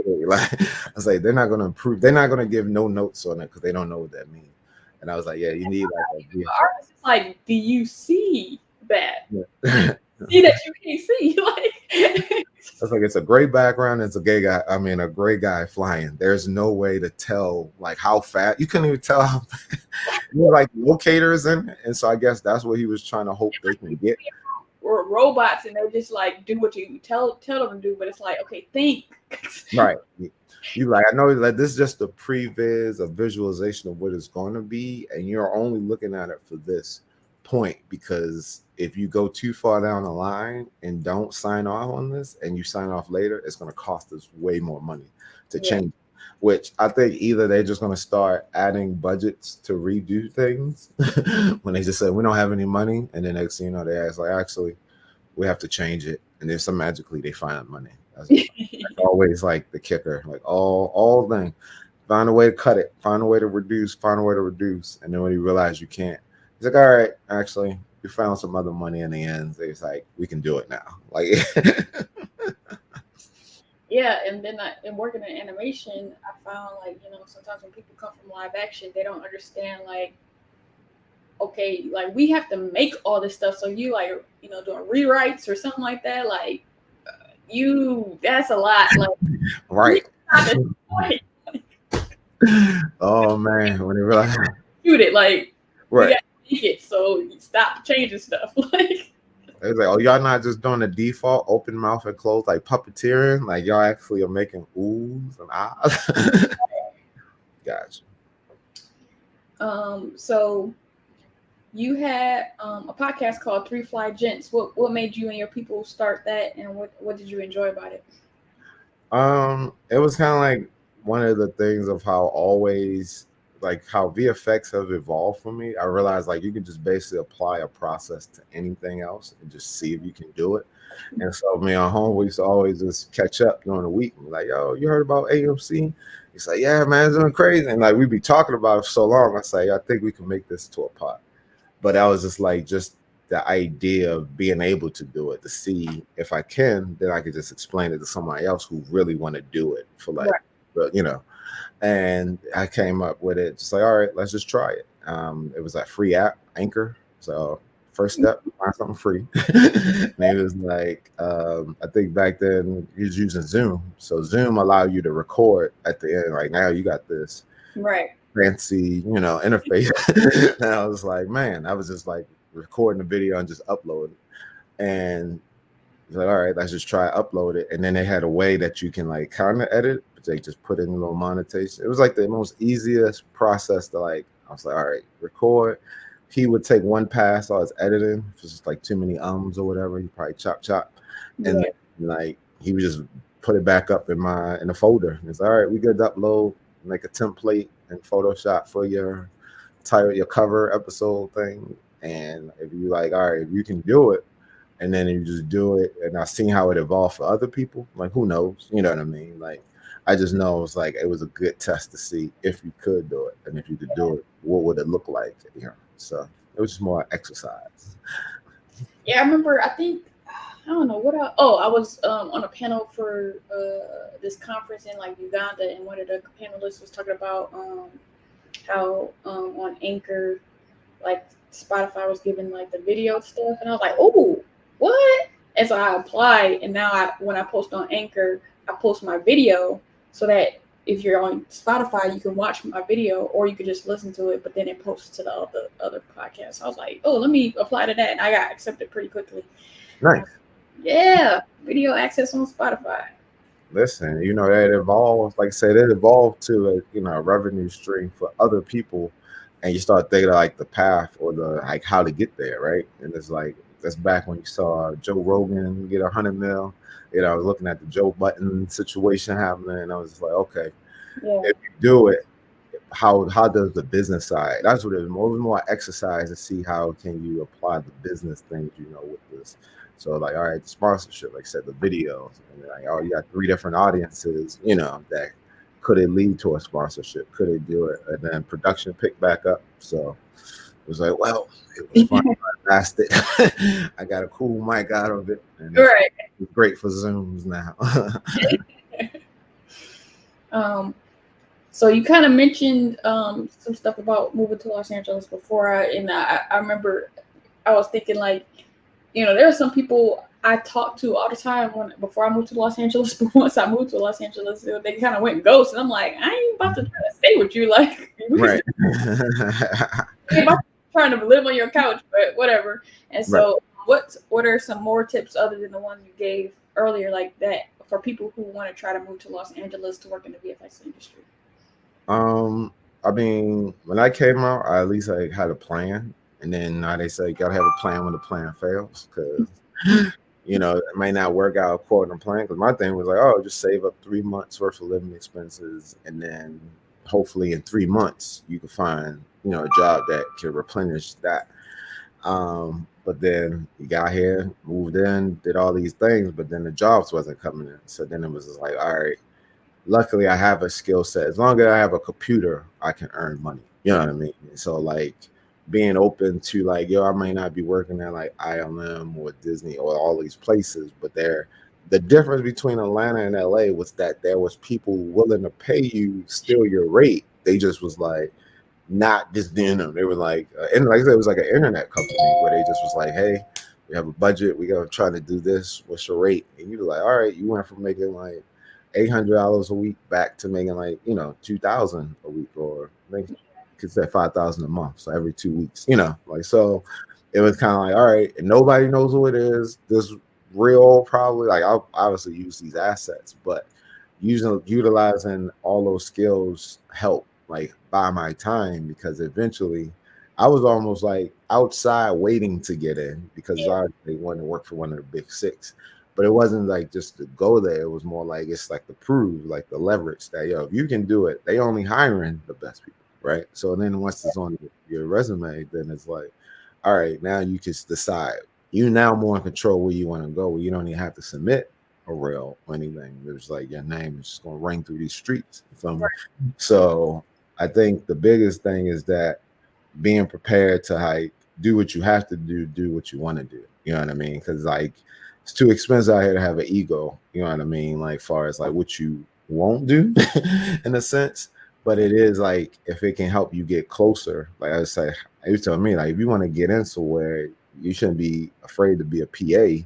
like I was like, they're not going to improve. They're not going to give no notes on it because they don't know what that means. And I was like, yeah, you need like a artist is like, do you see that? Yeah. See that you can't see. Like it's like, it's a gray background. It's a gray guy flying. There's no way to tell like how fast. You couldn't even tell how fast. Like locators in it. And so I guess that's what he was trying to hope they can get. Or robots, and they just like do what you tell them to do, but it's like, okay, think. Right. You like, I know that this is just a previs, a visualization of what it's going to be, and you're only looking at it for this point, because if you go too far down the line and don't sign off on this and you sign off later, it's going to cost us way more money to change, which I think either they're just going to start adding budgets to redo things when they just say we don't have any money, and then next thing you know, they ask like, actually we have to change it, and then some magically they find money. That's always like the kicker, like all thing. Find a way to cut it, find a way to reduce, and then when you realize you can't, he's like, all right, actually we found some other money in the end. So it's like, we can do it now. Like yeah, and then in working in animation, I found like, sometimes when people come from live action, they don't understand like, okay, like we have to make all this stuff, so you like, doing rewrites or something like that, like that's a lot. Like, right. Oh man, when they realize shoot it, like, right, we gotta make it, so you stop changing stuff. Like, it's like, oh, y'all not just doing the default open mouth and close, like puppeteering, like y'all actually are making oohs and ahs. Gotcha. So you had a podcast called Three Fly Gents. What made you and your people start that, and what did you enjoy about it? It was kind of like one of the things of how VFX have evolved for me. I realized like you can just basically apply a process to anything else and just see if you can do it. And so me on home, we used to always just catch up during the week. And like, yo, you heard about AMC? He's like, yeah, man, it's doing crazy. And like, we'd be talking about it for so long. I say, I think we can make this to a pot. But that was just the idea of being able to do it, to see if I can, then I could just explain it to somebody else who really want to do it for like, and I came up with it, just like, all right, let's just try it. It was a free app, Anchor. So first step, find something free. And it was like, I think back then he was using Zoom. So Zoom allowed you to record at the end. Like, now you got this fancy, interface. And I was like, man, I was just like recording the video and just upload it. And like, all right, let's just try upload it. And then they had a way that you can like kind of edit, but they just put in a little monetization. It was like the most easiest process to like, I was like, all right, record. He would take one pass while I was editing. If it's just like too many ums or whatever, he probably chop. And then, like, he would just put it back up in the folder. And it's all right, we good to upload, make a template in Photoshop for your title, your cover episode thing. And if you like, all right, if you can do it, and then you just do it, and I've seen how it evolved for other people. Like, who knows? You know what I mean? Like, I just know it was a good test to see if you could do it, and if you could do it, what would it look like? So it was just more exercise. Yeah, I remember. I don't know what. I was on a panel for this conference in like Uganda, and one of the panelists was talking about how on Anchor, like Spotify was giving like the video stuff, and I was like, oh, what? And so I applied, and now when I post on Anchor, I post my video so that if you're on Spotify, you can watch my video or you could just listen to it, but then it posts to the other podcasts. I was like, oh, let me apply to that. And I got accepted pretty quickly. Nice. Yeah, video access on Spotify. Listen, that evolved, like I said, it evolved to a revenue stream for other people. And you start thinking of like the path or the like how to get there, right? And it's like that's back when you saw Joe Rogan get 100 mil. I was looking at the Joe Button situation happening, and I was just like, okay, if you do it, how does the business side? That's what it was more exercise to see how can you apply the business things with this. So like, all right, the sponsorship, like I said, the videos, and like, oh, you got 3 different audiences, that could it lead to a sponsorship? Could it do it? And then production picked back up. So it was like, well, it was fun. I mastered it. I got a cool mic out of it. And it's great for Zooms now. So you kind of mentioned some stuff about moving to Los Angeles before, I remember I was thinking like, there are some people I talked to all the time before I moved to Los Angeles, but once I moved to Los Angeles, they kind of went ghost, and I'm like, I ain't about to try to stay with you, like, right. Trying to live on your couch, but whatever. And so, what are some more tips other than the ones you gave earlier, like that, for people who want to try to move to Los Angeles to work in the VFX industry? I mean, when I came out, I at least had a plan. And then now they say you gotta have a plan when the plan fails, because it may not work out according to plan. Because my thing was like, oh, just save up 3 months worth of living expenses, and then hopefully in 3 months you can find a job that can replenish that. But then you got here, moved in, did all these things, but then the jobs wasn't coming in. So then it was just like, all right, luckily I have a skill set. As long as I have a computer, I can earn money. You know what I mean? So like being open to like, yo, I may not be working at like ILM or Disney or all these places, but the difference between Atlanta and LA was that there was people willing to pay you still your rate. They just was like, not just they were like, and like I said, it was like an internet company where they just was like, hey, we have a budget, we gotta try to do this, what's your rate? And you're like, all right, you went from making like $800 a week back to making like $2,000 a week, or maybe could say $5,000 a month, so every 2 weeks, like, so it was kind of like, all right, and nobody knows who it is. This real probably, like, I'll obviously use these assets, but utilizing all those skills help like buy my time, because eventually I was almost like outside waiting to get in, because they wanted to work for one of the big 6. But it wasn't like just to go there. It was more like, it's like to prove, like the leverage that, if you can do it, they only hiring the best people, right? So then once it's on your resume, then it's like, all right, now you can decide. You now more in control where you want to go, where you don't even have to submit a reel or anything. There's like your name is just going to ring through these streets. So I think the biggest thing is that being prepared to like do what you have to do what you want to do. You know what I mean? Because like, it's too expensive out here to have an ego, you know what I mean? Like, far as like what you won't do in a sense, but it is like, if it can help you get closer, like I say, you tell me, like, if you want to get in somewhere, you shouldn't be afraid to be a PA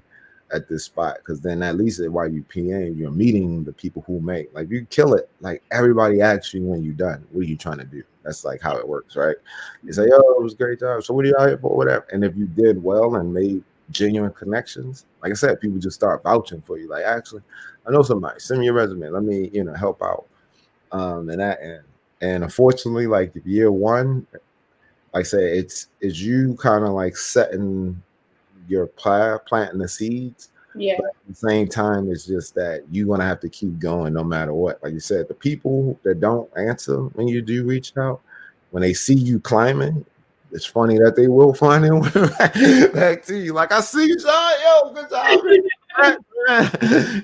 at this spot, because then at least while you PA, you're meeting the people who make, like, you kill it, like everybody asks you when you're done, what are you trying to do? That's like how it works, right? You say, oh, it was a great job, so what are you out here for, whatever. And if you did well and made genuine connections, like I said, people just start vouching for you, like, actually, I know somebody, send me your resume, let me help out and that end. And unfortunately, like year one, like I say, it's you kind of like setting your planting the seeds. Yeah. But at the same time, it's just that you're gonna have to keep going no matter what. Like you said, the people that don't answer when you do reach out, when they see you climbing, it's funny that they will find their way back to you. Like, I see you, Sean. Yo, good job.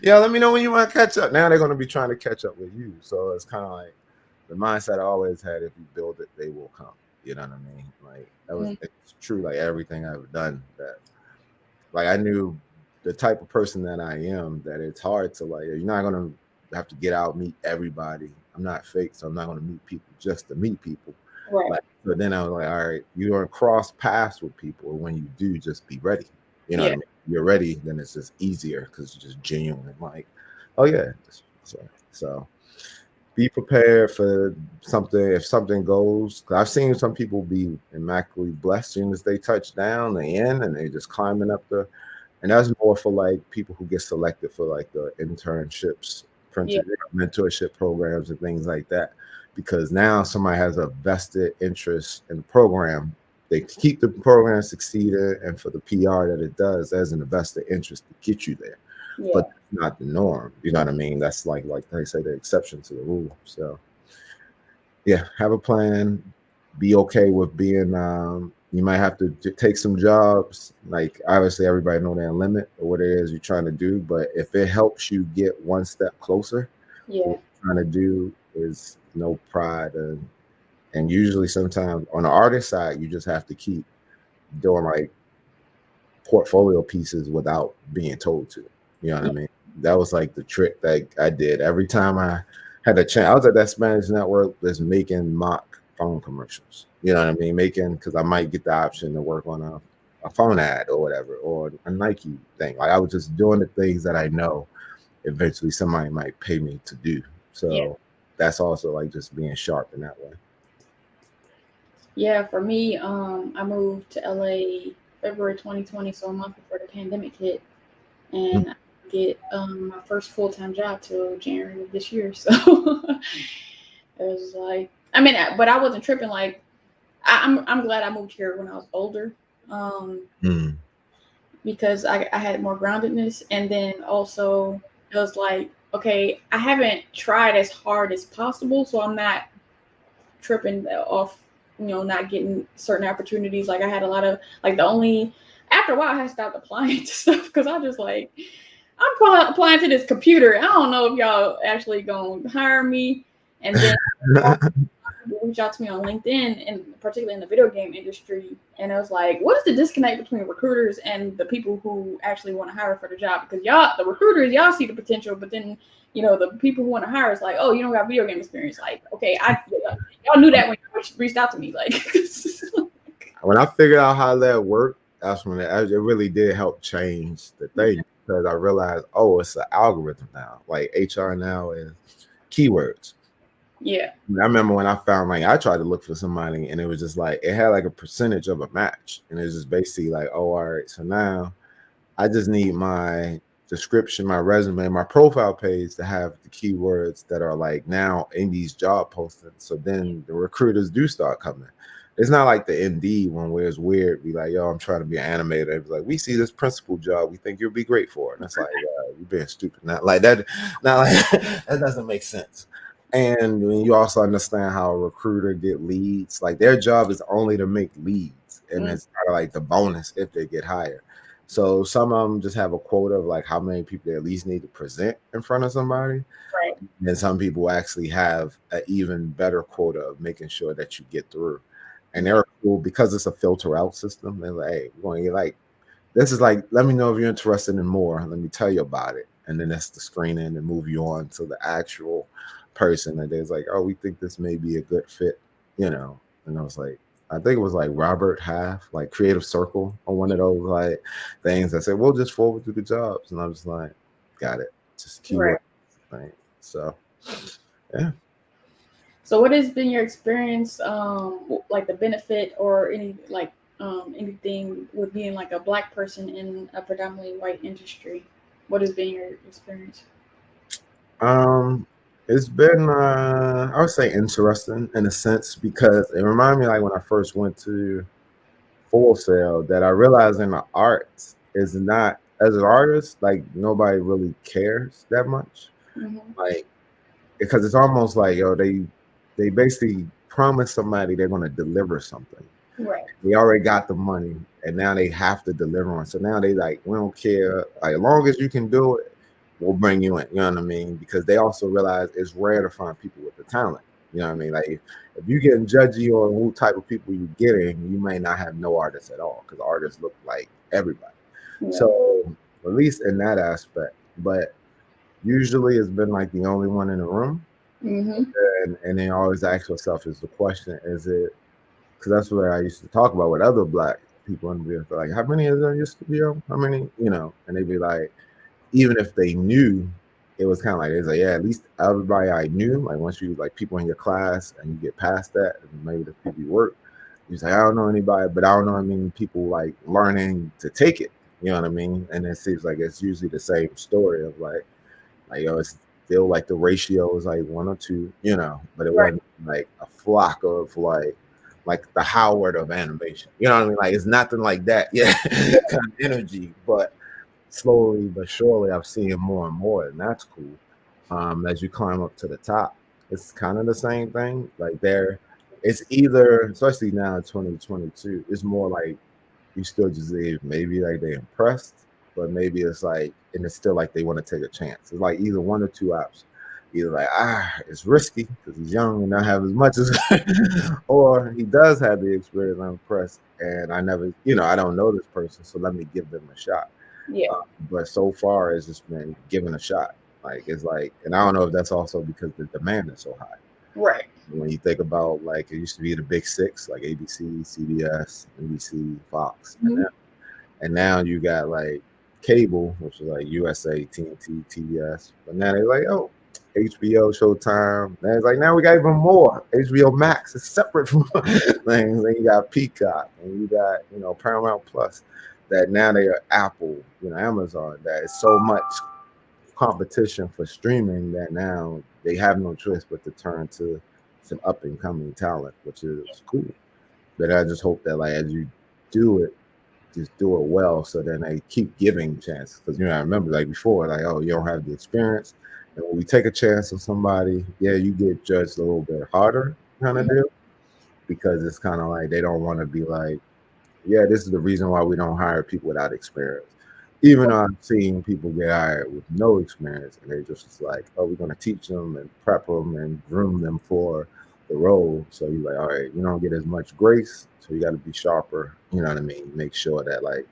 Yeah, let me know when you want to catch up. Now they're gonna be trying to catch up with you. So it's kind of like the mindset I always had: if you build it, they will come. You know what I mean? Like, that was it's true. Like everything I've done, that like I knew the type of person that I am, that it's hard to, like, you're not gonna have to get out, meet everybody. I'm not fake, so I'm not gonna meet people just to meet people. Right. Like, so then I was like, all right, you're gonna cross paths with people. When you do, just be ready. You know what I mean? you're ready, then it's just easier because you're just genuine. Like, oh yeah. So be prepared for something if something goes. 'Cause I've seen some people be immaculately blessed as soon as they touch down, they in, and they just climbing up the. And that's more for like people who get selected for like the internships, Yeah. mentorship programs, and things like that. Because now somebody has a vested interest in the program. They keep the program succeeding, and for the PR that it does, there's an vested interest to get you there. Yeah. But that's not the norm. You know what I mean? That's like they say, the exception to the rule. So yeah, have a plan. Be okay with being. You might have to take some jobs. Like obviously, everybody know their limit or what it is you're trying to do. But if it helps you get one step closer, Yeah. what you're trying to do is no pride. And usually, sometimes on the artist side, you just have to keep doing like portfolio pieces without being told to. You know what I mean? That was like the trick that I did every time I had a chance. I was at that Spanish network that's making mock phone commercials. You know what I mean? Making, because I might get the option to work on a phone ad or whatever, or a Nike thing. Like I was just doing the things that I know eventually somebody might pay me to do. So that's also like just being sharp in that way. Yeah, for me, I moved to LA February 2020, so a month before the pandemic hit, and I didn't get my first full-time job till January of this year. So it was like, I mean, but I wasn't tripping. Like, I'm glad I moved here when I was older, because I had more groundedness, and then also it was like, okay, I haven't tried as hard as possible, so I'm not tripping off, not getting certain opportunities. Like I had a lot of like after a while I had stopped applying to stuff because I just like, I'm applying to this computer. I don't know if y'all actually gonna hire me. And then people reach out to me on LinkedIn, and particularly in the video game industry, and I was like, what is the disconnect between recruiters and the people who actually want to hire for the job? Because the recruiters, y'all see the potential, but then the people who want to hire is like, oh, you don't got video game experience. Like, okay, y'all knew that when you reached out to me. Like, when I figured out how that worked, that's when it really did help change the thing, because I realized, oh, it's an algorithm now. Like HR now is keywords. Yeah. I remember when I found, like, I tried to look for somebody, and it was just like, it had like a percentage of a match, and it was just basically like, oh, all right, so now I just need my description, my resume, my profile page to have the keywords that are like now in these job postings. So then the recruiters do start coming. It's not like the Indeed one where it's weird. Be like, yo, I'm trying to be an animator. It's like, we see this principal job. We think you'll be great for it. And it's like, you're being stupid. Not like that. Not like that doesn't make sense. And when you also understand how a recruiter get leads, like their job is only to make leads, and it's kind of like the bonus if they get hired. So some of them just have a quota of like how many people they at least need to present in front of somebody. Right. And some people actually have an even better quota of making sure that you get through. And they're cool because it's a filter out system. They're like, hey, we're going to get like, this is like, let me know if you're interested in more. Let me tell you about it. And then that's the screening and move you on to the actual person. And there's like, oh, we think this may be a good fit, And I was like, I think it was like Robert Half, like Creative Circle, or one of those like things that said, we'll just forward to the jobs. And I was like, got it. Just keep it. Right. So, yeah. So what has been your experience, like the benefit or any like anything with being like a Black person in a predominantly white industry? What has been your experience? It's been I would say interesting in a sense, because it reminded me like when I first went to Full Sail that I realized in the arts is not, as an artist, like nobody really cares that much. Like, because it's almost like, they basically promise somebody they're going to deliver something. Right. They already got the money, and now they have to deliver on. So now they like, we don't care. Like, as long as you can do it, we'll bring you in. You know what I mean? Because they also realize it's rare to find people with the talent. You know what I mean? Like, if you're getting judgy on who type of people you're getting, you may not have no artists at all, because artists look like everybody. Yeah. So at least in that aspect. But usually it's been like the only one in the room. And then you always ask yourself, is the question, is it, because that's what I used to talk about with other Black people in the VFX, like, how many is in your studio? How many, and they'd be like, even if they knew, it was kind of like, it's like, yeah, at least everybody I knew, like once you like people in your class and you get past that, and maybe the people you work, you say, I don't know anybody, but I don't know, I mean, people like learning to take it, you know what I mean? And it seems like it's usually the same story of like, it's still like the ratio is like 1 or 2, but it Right. wasn't like a flock of like the Howard of animation. You know what I mean? Like it's nothing like that. Yeah, kind of energy. But slowly but surely, I've seen more and more, and that's cool. As you climb up to the top, it's kind of the same thing. Like it's either, especially now in 2022, it's more like you still just maybe like they're impressed, but maybe it's like, and it's still like they want to take a chance. It's like either 1 or 2 options. Either like, it's risky because he's young and not have as much as, or he does have the experience. I'm impressed, and I never, I don't know this person, so let me give them a shot. Yeah. But so far, it's just been given a shot. Like it's like, and I don't know if that's also because the demand is so high. Right. When you think about like it used to be the big six, like ABC, CBS, NBC, Fox, and now you got like cable, which is like USA, TNT, TBS. But now they're like, oh, HBO, Showtime. And it's like now we got even more. HBO Max is separate from things. Then you got Peacock, and you got Paramount Plus. That now they are Apple, Amazon. That is so much competition for streaming that now they have no choice but to turn to some up and coming talent, which is cool. But I just hope that like as you do it, just do it well, so then they keep giving chances. Because I remember like before, like, oh, you don't have the experience, and when we take a chance on somebody, yeah, you get judged a little bit harder, kind of deal, because it's kind of like they don't want to be like, yeah, this is the reason why we don't hire people without experience. Even though I've seen people get hired with no experience, and they just like, oh, we're going to teach them and prep them and groom them for the role. So you're like, all right, you don't get as much grace, so you got to be sharper. You know what I mean? Make sure that like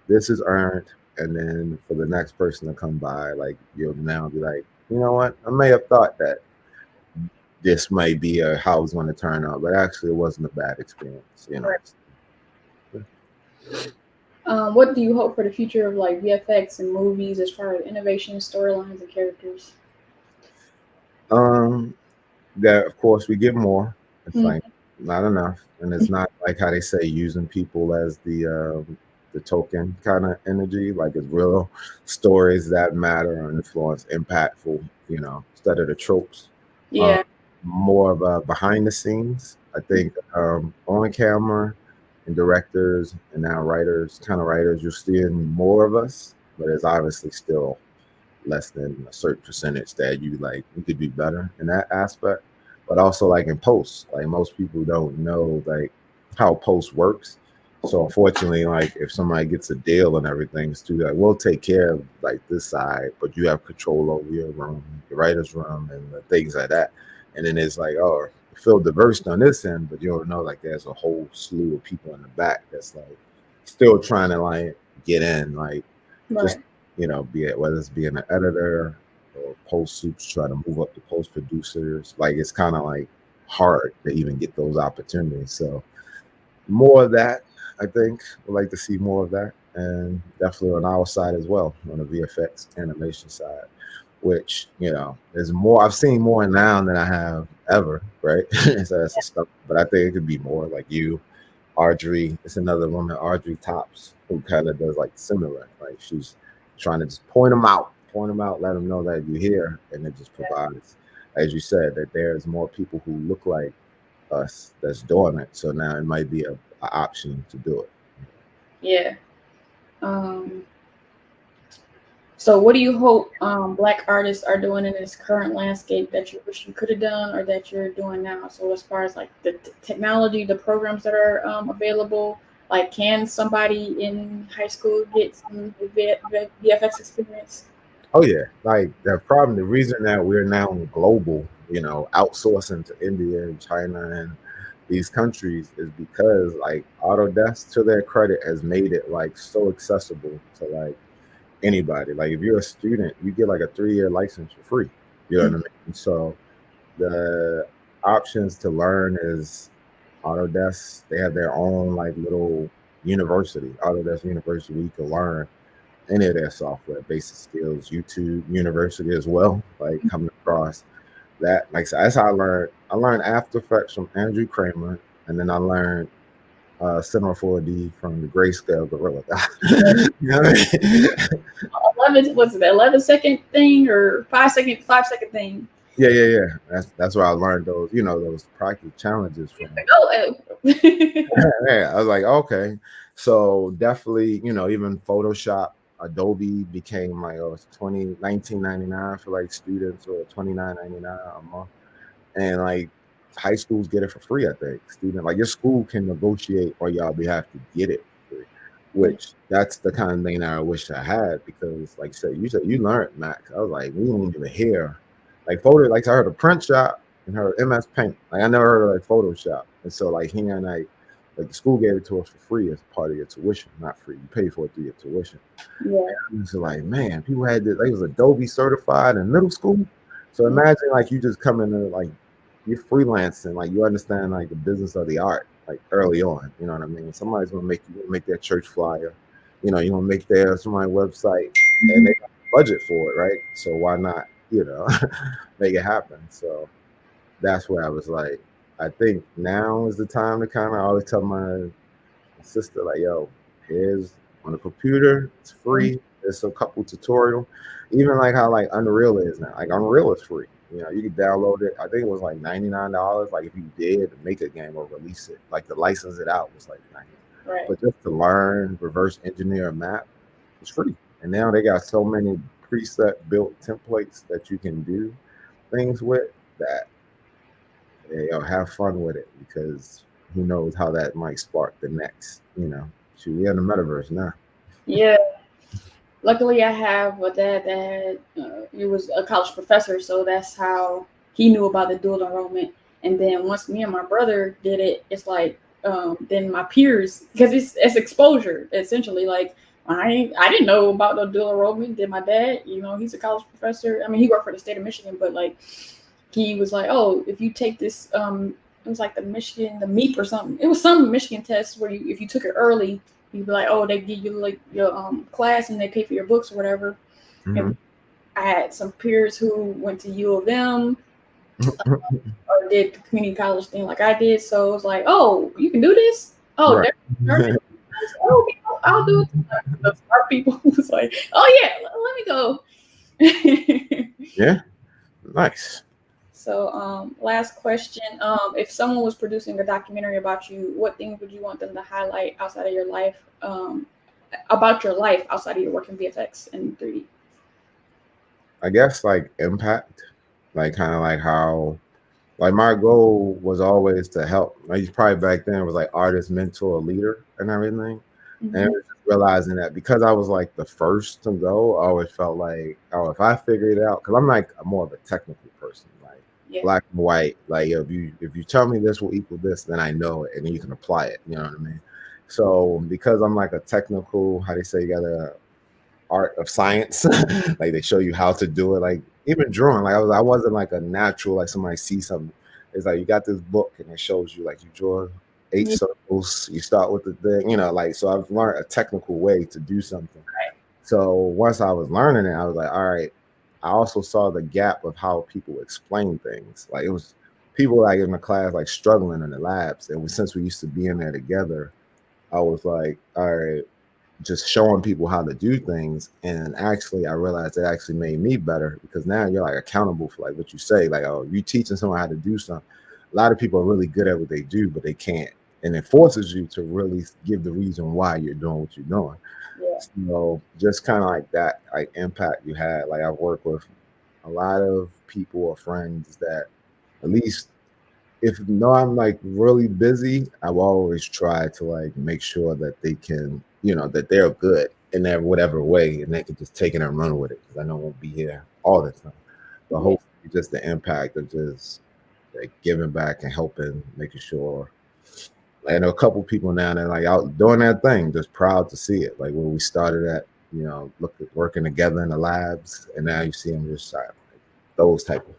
this is earned, and then for the next person to come by, like you'll now be like, you know what? I may have thought that this might be how it's going to turn out, but actually it wasn't a bad experience. Right. What do you hope for the future of like VFX and movies as far as innovation, storylines, and characters? That of course we get more. It's like not enough, and it's not like how they say using people as the token kind of energy. Like it's real stories that matter and influence, impactful. Instead of the tropes. Yeah. More of a behind the scenes. I think on camera and directors and now writers, you're seeing more of us, but it's obviously still less than a certain percentage that you could be better in that aspect. But also like in post, like most people don't know like how post works. So unfortunately, like if somebody gets a deal and everything, it's too like we'll take care of like this side, but you have control over your room, the writer's room, and the things like that. And then it's like, oh, feel diverse on this end, but you don't know like there's a whole slew of people in the back that's like still trying to like get in, like just be it, whether it's being an editor or post soups, try to move up to post producers. Like it's kind of like hard to even get those opportunities. So more of that, I think we'd like to see more of that, and definitely on our side as well, on the VFX animation side, which is more. I've seen more now than I have ever, right? So that's the stuff, but I think it could be more like you, Audrey. It's another woman, Audrey Tops, who kind of does like similar. Like she's trying to just point them out, let them know that you're here, and it just provides, as you said, that there's more people who look like us that's doing it. So now it might be a option to do it. Yeah. So what do you hope Black artists are doing in this current landscape that you wish you could have done or that you're doing now? So as far as like the technology, the programs that are available, like can somebody in high school get some VFX experience? Oh yeah, like the reason that we're now global, outsourcing to India and China and these countries is because like Autodesk, to their credit, has made it like so accessible to like anybody. Like if you're a student, you get like a 3-year license for free. You know what I mean? So the options to learn is Autodesk. They have their own like little university. Autodesk University, you can learn any of their software, basic skills. YouTube University as well. Like coming across that, like so that's how I learned. I learned After Effects from Andrew Kramer, and then I learned Cinema 4D from the Grayscale Gorilla Guy. You know what I mean? 11 was it 11-second thing or 5-second thing? Yeah. That's where I learned those, those practice challenges from. Oh, Yeah, I was like, okay. So definitely, even Photoshop, Adobe became like it's $19.99 for like students, or $29.99 a month. And like high schools get it for free, I think. Student, like your school can negotiate on y'all behalf to get it for free. Which that's the kind of thing that I wish I had, because like you said you learned Max. I was like, we didn't even hear like photo, like I heard of print shop and heard of MS Paint. Like I never heard of like Photoshop. And so like here and like the school gave it to us for free as part of your tuition. Not free, you pay for it through your tuition. Yeah. And so like, man, people had this, like, was Adobe certified in middle school. So imagine like you just come in and like you're freelancing, like you understand like the business of the art like early on. You know what I mean? Somebody's gonna make their church flyer. You want to make their somebody's website, and they got a budget for it, right? So why not, make it happen? So that's where I was like, I think now is the time to kind of always tell my sister, like, yo, here's on the computer, it's free. There's a couple tutorial, even like how like Unreal is now. Like Unreal is free. You can download it. I think it was like $99. Like if you did make a game or release it, like to license it out was like $99. Right. But just to learn reverse engineer a map, it's free. And now they got so many preset built templates that you can do things with that have fun with it, because who knows how that might spark the next, we in the metaverse now. Yeah. Luckily, I have a dad that he was a college professor, so that's how he knew about the dual enrollment. And then once me and my brother did it, it's like then my peers, because it's exposure essentially. Like I didn't know about the dual enrollment. Then my dad, he's a college professor. I mean, he worked for the state of Michigan, but like he was like, oh, if you take this, it was like the MEP or something. It was some Michigan test where if you took it early, you'd be like, oh, they give you like your class and they pay for your books or whatever. Mm-hmm. And I had some peers who went to U of M or did the community college thing like I did. So it was like, oh, you can do this? Oh, right. Okay, I'll do it. The smart people was like, oh yeah, let me go. Yeah, nice. So last question, if someone was producing a documentary about you, what things would you want them to highlight outside of your life, about your life outside of your work in VFX and 3D? I guess like impact, like kind of like how, like my goal was always to help. Like probably back then it was like artist, mentor, leader and everything. Mm-hmm. And just realizing that because I was like the first to go, I always felt like, oh, if I figure it out, because I'm like more of a technical person. Yeah. Black and white, like if you tell me this will equal this, then I know it and you can apply it. You know what I mean? So because I'm like a technical, how do you say, you got a art of science, like they show you how to do it. Like even drawing, like I wasn't like a natural, like somebody sees something. It's like you got this book and it shows you like you draw 8 circles, you start with the thing, like so I've learned a technical way to do something. Right. So once I was learning it, I was like, all right. I also saw the gap of how people explain things. Like it was people like in the class, like struggling in the labs. And since we used to be in there together, I was like, all right, just showing people how to do things. And actually, I realized it actually made me better, because now you're like accountable for like what you say. Like, oh, you teaching someone how to do something. A lot of people are really good at what they do, but they can't. And it forces you to really give the reason why you're doing what you're doing. So just kind of like that, like impact you had. Like I've worked with a lot of people or friends that, at least if I'm like really busy, I've always tried to like make sure that they can, that they're good in their whatever way, and they can just take it and run with it, because I know I won't be here all the time. But hopefully just the impact of just like giving back and helping, making sure. I know a couple people now that like out doing that thing, just proud to see it. Like when we started at, working together in the labs, and now you see them just like those type of.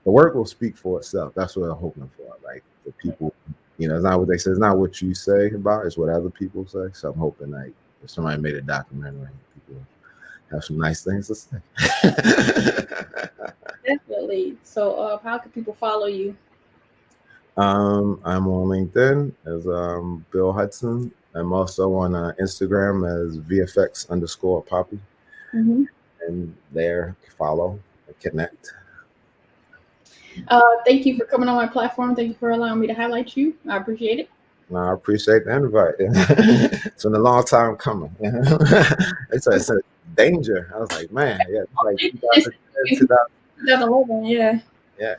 The work will speak for itself. That's what I'm hoping for. Like the people You know, it's not what they say. It's not what you say about. It's what other people say. So I'm hoping like if somebody made a documentary, people have some nice things to say. Definitely. So, how can people follow you? I'm on LinkedIn as Bill Hudson. I'm also on Instagram as VFX_Poppy. Mm-hmm. And there, follow and connect. Thank you for coming on my platform. Thank you for allowing me to highlight you. I appreciate it. No, I appreciate the invite. It's been a long time coming. It's a danger. I was like, man, yeah, it's like 2010, 2011, yeah. yeah.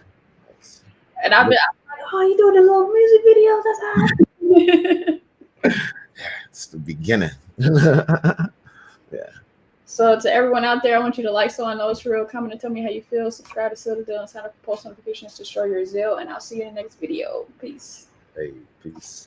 And I've been like, oh, you doing the little music videos? That's how. It's the beginning. Yeah. So to everyone out there, I want you to like So I Know It's Real, comment and tell me how you feel, subscribe to Seal the Deal, and sign up for post notifications to show your zeal, and I'll see you in the next video. Peace. Hey, peace.